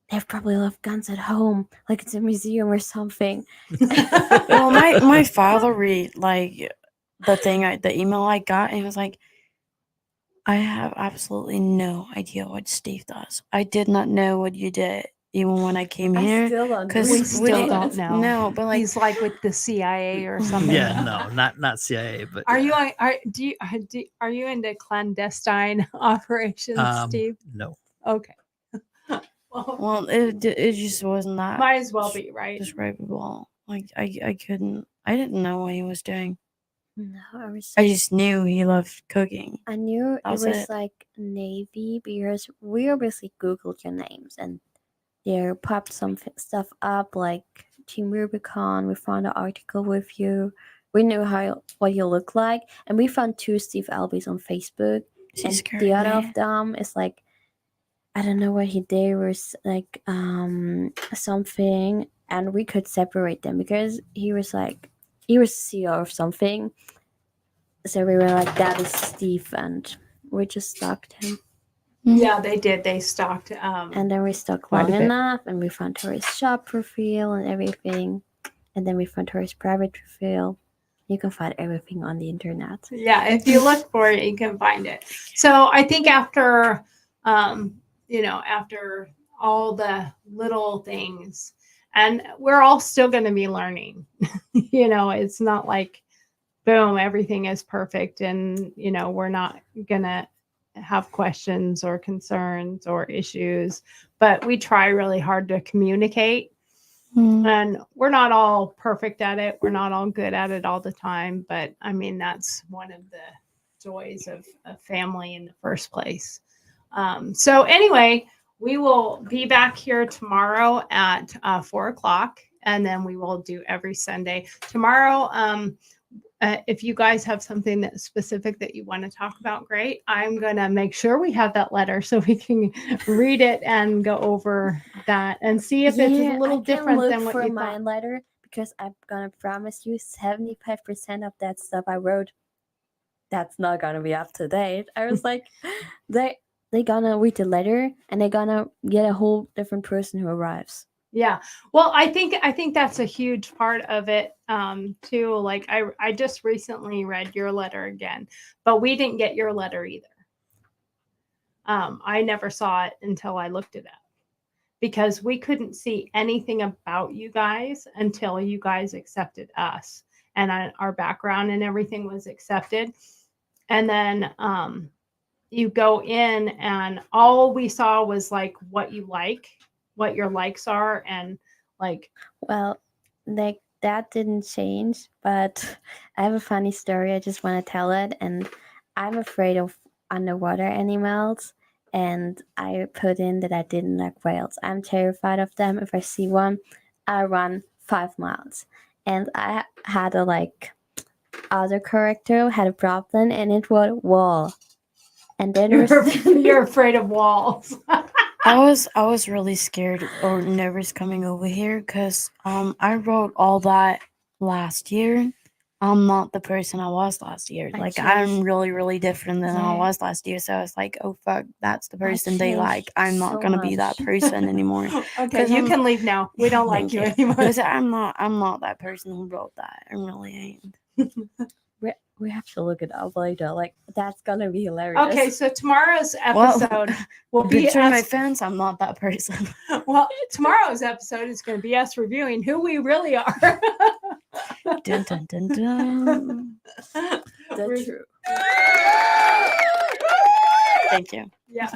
They have probably a lot of guns at home, like it's a museum or something. Well, my father read like the email I got, and he was like, I have absolutely no idea what Steve does. I did not know what you did, even when I came here. We still don't know. No, but like he's like with the CIA or something. Yeah, no, not CIA, but Are you are you into clandestine operations, Steve? No. Okay. Well, it just wasn't that. Might as well be, right? Describable. Like I didn't know what he was doing. No, I just knew he loved cooking. I knew it was was like Navy, because we obviously Googled your names, and there popped some stuff up like Team Rubicon. We found an article with you. We knew what you look like, and we found 2 Steve Albies on Facebook. She's and the other of them is like I don't know what he did was like something, and we could separate them because he was CEO of something. So we were like, that is Steve, and we just stalked him. Yeah, they did. They stalked. And then we stalked quite a long bit. enough, and we found his shop profile and everything. And then we found his private profile. You can find everything on the internet. Yeah, if you look for it, you can find it. So I think after, after all the little things, and we're all still going to be learning. It's not like, boom, everything is perfect, and we're not going to have questions or concerns or issues, but we try really hard to communicate. And we're not all perfect at it. We're not all good at it all the time. But I mean, that's one of the joys of family in the first place. So anyway, we will be back here tomorrow at 4:00, and then we will do every Sunday. Tomorrow, if you guys have something that's specific that you want to talk about, great. I'm going to make sure we have that letter so we can read it and go over that and see if it's a little different than what you my thought. letter, because I'm gonna promise you 75% of that stuff I wrote, that's not gonna be up to date. I was like, they gonna read the letter and they're gonna get a whole different person who arrives. Yeah. Well, I think that's a huge part of it too. Like I just recently read your letter again, but we didn't get your letter either. I never saw it until I looked it up, because we couldn't see anything about you guys until you guys accepted us, and our background and everything was accepted. And then you go in and all we saw was like what your likes are, and like, Well, like that didn't change, but I have a funny story. I just want to tell it. And I'm afraid of underwater animals. And I put in that I didn't like whales. I'm terrified of them. If I see one, I run 5 miles. And I had a other character had a problem, and it was wall. And then you're afraid of walls. I was really scared or nervous coming over here because I wrote all that last year. I'm not the person I was last year. Like, I'm really, really different than I was last year. So I was like, oh fuck, that's the person they like. I'm not gonna be that person anymore. Okay, you can leave now. We don't like you anymore. Because I'm not that person who wrote that. I really ain't. we have to look it up later. Like, that's gonna be hilarious. Okay, so tomorrow's episode will be between my fans. I'm not that person. Well, tomorrow's episode is going to be us reviewing who we really are. Dun, dun, dun, dun. That's true. Thank you. Yeah,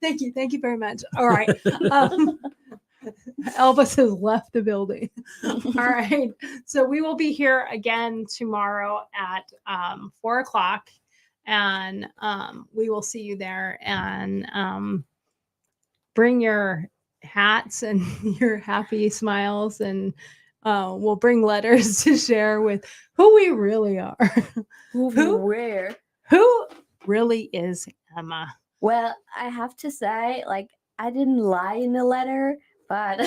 thank you very much. All right. Elvis has left the building. All right. So we will be here again tomorrow at 4:00, and we will see you there. And bring your hats and your happy smiles, and we'll bring letters to share with who we really are. Who really is Emma? Well, I have to say, I didn't lie in the letter, but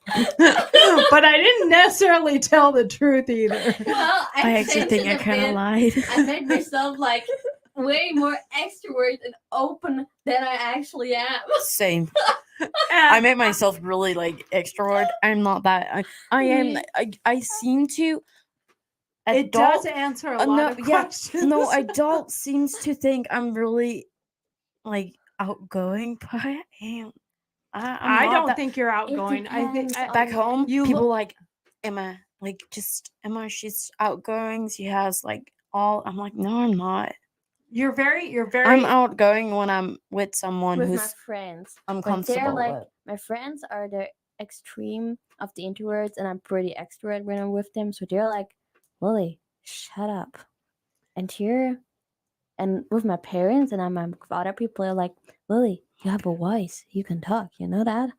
but I didn't necessarily tell the truth either. Well, I actually think I kind of lied. I made myself way more extrovert and open than I actually am. Same. I made myself really extrovert. I'm not that. I am. I seem to. It does answer a lot of questions. No, adult seems to think I'm really outgoing, but I am. I don't think you're outgoing. I think back home, people Emma, Emma. She's outgoing. She has all. I'm like, no, I'm not. You're very. I'm outgoing when I'm with someone with who's my friends. I'm comfortable with. My friends are the extreme of the introverts, and I'm pretty extrovert when I'm with them. So they're like, Lily, shut up. And with my parents and I'm with other people, are like, Lily, you have a voice. You can talk. You know that?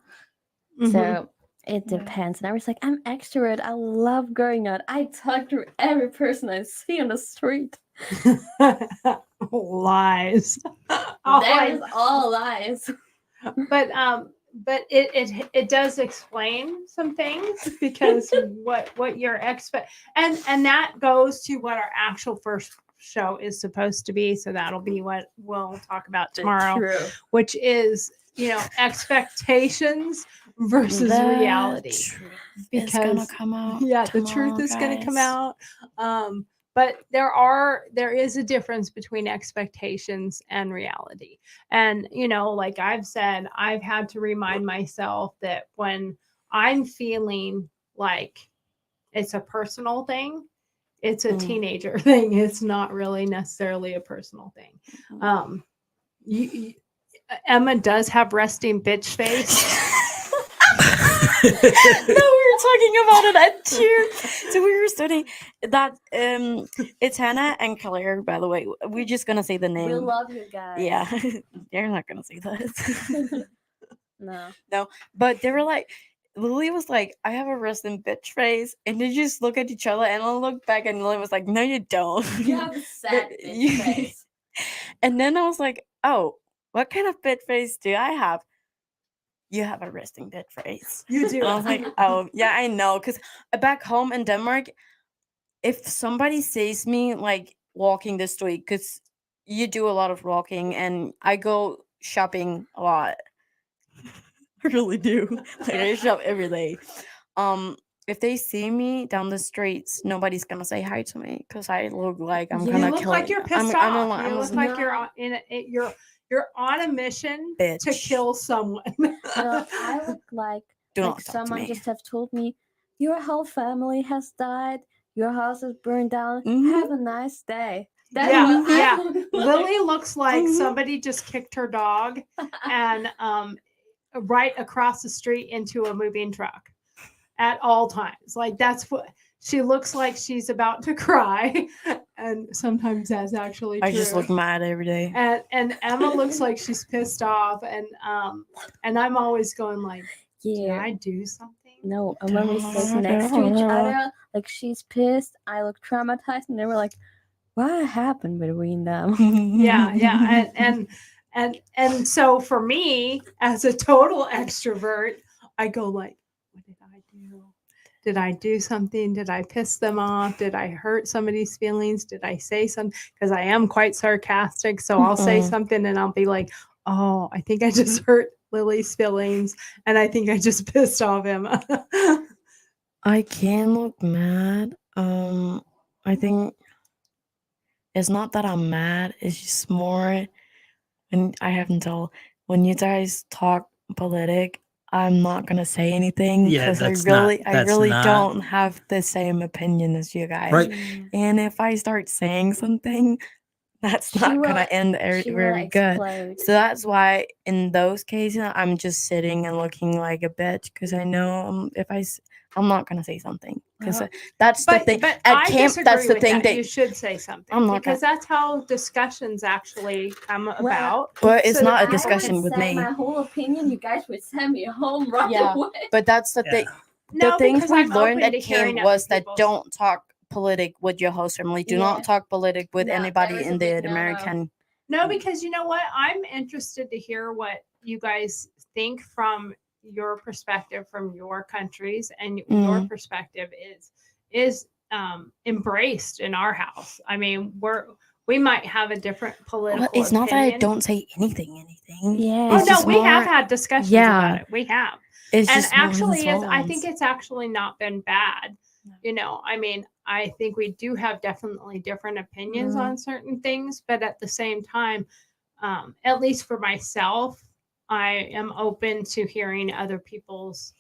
Mm-hmm. So it depends. And I was like, I'm extrovert. I love going out. I talk to every person I see on the street. Lies. That is all lies. but it does explain some things because what your expect and that goes to what our actual first show is supposed to be. So that'll be what we'll talk about tomorrow, True. which is expectations versus reality. It's gonna come out. Yeah, the tomorrow, truth is going to come guys. out. But there is a difference between expectations and reality. And like I've said, I've had to remind myself that when I'm feeling like it's a personal thing, it's a teenager thing. It's not really necessarily a personal thing. You, Emma does have resting bitch face. No, we were talking about it at cheer. So we were studying that. It's Hannah and Claire, by the way. We're just gonna say the name. We love you guys. Yeah, they're not gonna say that. No. But they were like, Lily was like, I have a resting bitch face, and they just look at each other, and I looked back, and Lily was like, no, you don't. You have a sad But bitch face. And then I was like, oh, what kind of bitch face do I have? You have a resting bitch face. You do. And I was like, oh, yeah, I know. Because back home in Denmark, if somebody sees me like walking the street, because you do a lot of walking and I go shopping a lot. I really do. Like I shop every day. If they see me down the streets, nobody's gonna say hi to me because I look like I'm You gonna look kill like you. you're pissed I'm off. a- You I'm look a- like you're on a mission to Bitch. kill someone. No, I look like Do like not talk to someone me. just have told me your whole family has died, your house is burned down. Mhm. Have a nice day. That's Yeah, what I yeah. look like. Lily looks like Mhm. somebody just kicked her dog and right across the street into a moving truck at all times. Like that's what she looks like. She's about to cry, and sometimes that's actually true. I just look mad every day. And Emma looks like she's pissed off, and I'm always going like, did Yeah. I do something? No, and when we sit next to each other, like she's pissed, I look traumatized, and they were like, "What happened between them?" Yeah, and so for me as a total extrovert, I go like, what did I do? Did I do something? Did I piss them off? Did I hurt somebody's feelings? Did I say something? Because I am quite sarcastic, so I'll say something and I'll be like, oh, I think I just hurt Lily's feelings, and I think I just pissed off Emma. I can look mad. I think it's not that I'm mad. It's just more, and I haven't told when you guys talk politic, I'm not gonna say anything Yeah, because I that's not- really that's not- don't have the same opinion as you guys. Right. And if I start saying something, that's She not will- gonna end She will very good. explode. So that's why in those cases I'm just sitting and looking like a bitch because I know I'm not gonna say something because that's the thing. But At I camp, disagree that's the with thing that. You should say something I'm not because that's how discussions actually come about. But it's So not a that I would discussion with say me. my whole opinion, you guys would send me home right Yeah. away. But that's the Yeah. thing. No, The things because we I'm learned open at to hearing camp other was that people's- don't talk politic with your host family. Do not Yeah. talk politic with No, anybody there is in a the big no-no. American. No, because you know what? I'm interested to hear what you guys think from your perspective, from your countries, and your perspective is embraced in our house. I mean, we might have a different political. Well, it's not that I opinion. don't say anything. Yeah. Oh It's no, just we have more- had discussions Yeah. about it. We have. It's And just more actually I think response. it's actually not been bad. No. I mean, I think we do have definitely different opinions Mhm. on certain things, but at the same time, at least for myself, I am open to hearing other people's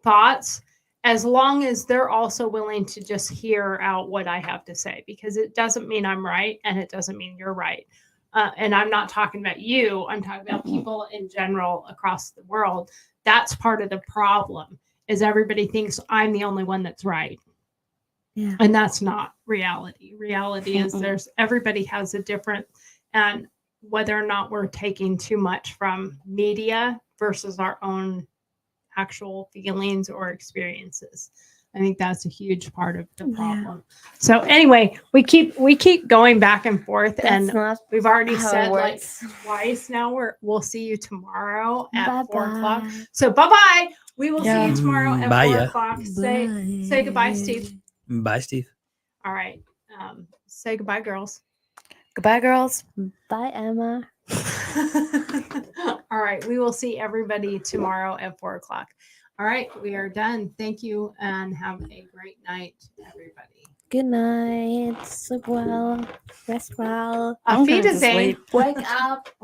thoughts as long as they're also willing to just hear out what I have to say, because it doesn't mean I'm right and it doesn't mean you're right. And I'm not talking about you, I'm talking about people in general across the world. That's part of the problem, is everybody thinks I'm the only one that's right. Yeah. And that's not reality. Reality is everybody has a different, and whether or not we're taking too much from media versus our own actual feelings or experiences. I think that's a huge part of the Yeah. problem. So anyway, we keep going back and forth, That's and not we've already how it said like works. twice now. We'll see you tomorrow at 4 o'clock. Bye-bye. So bye. We will see Yeah. you tomorrow at Bye, 4 yeah. o'clock. Say goodbye, Steve. Bye, Steve. All right. Say goodbye, girls. Goodbye, girls. Bye, Emma. All right. We will see everybody tomorrow at 4 o'clock. All right. We are done. Thank you and have a great night, everybody. Good night. Sleep well. Rest well. Auf I'm going to Wiedersehen. sleep. Wake up.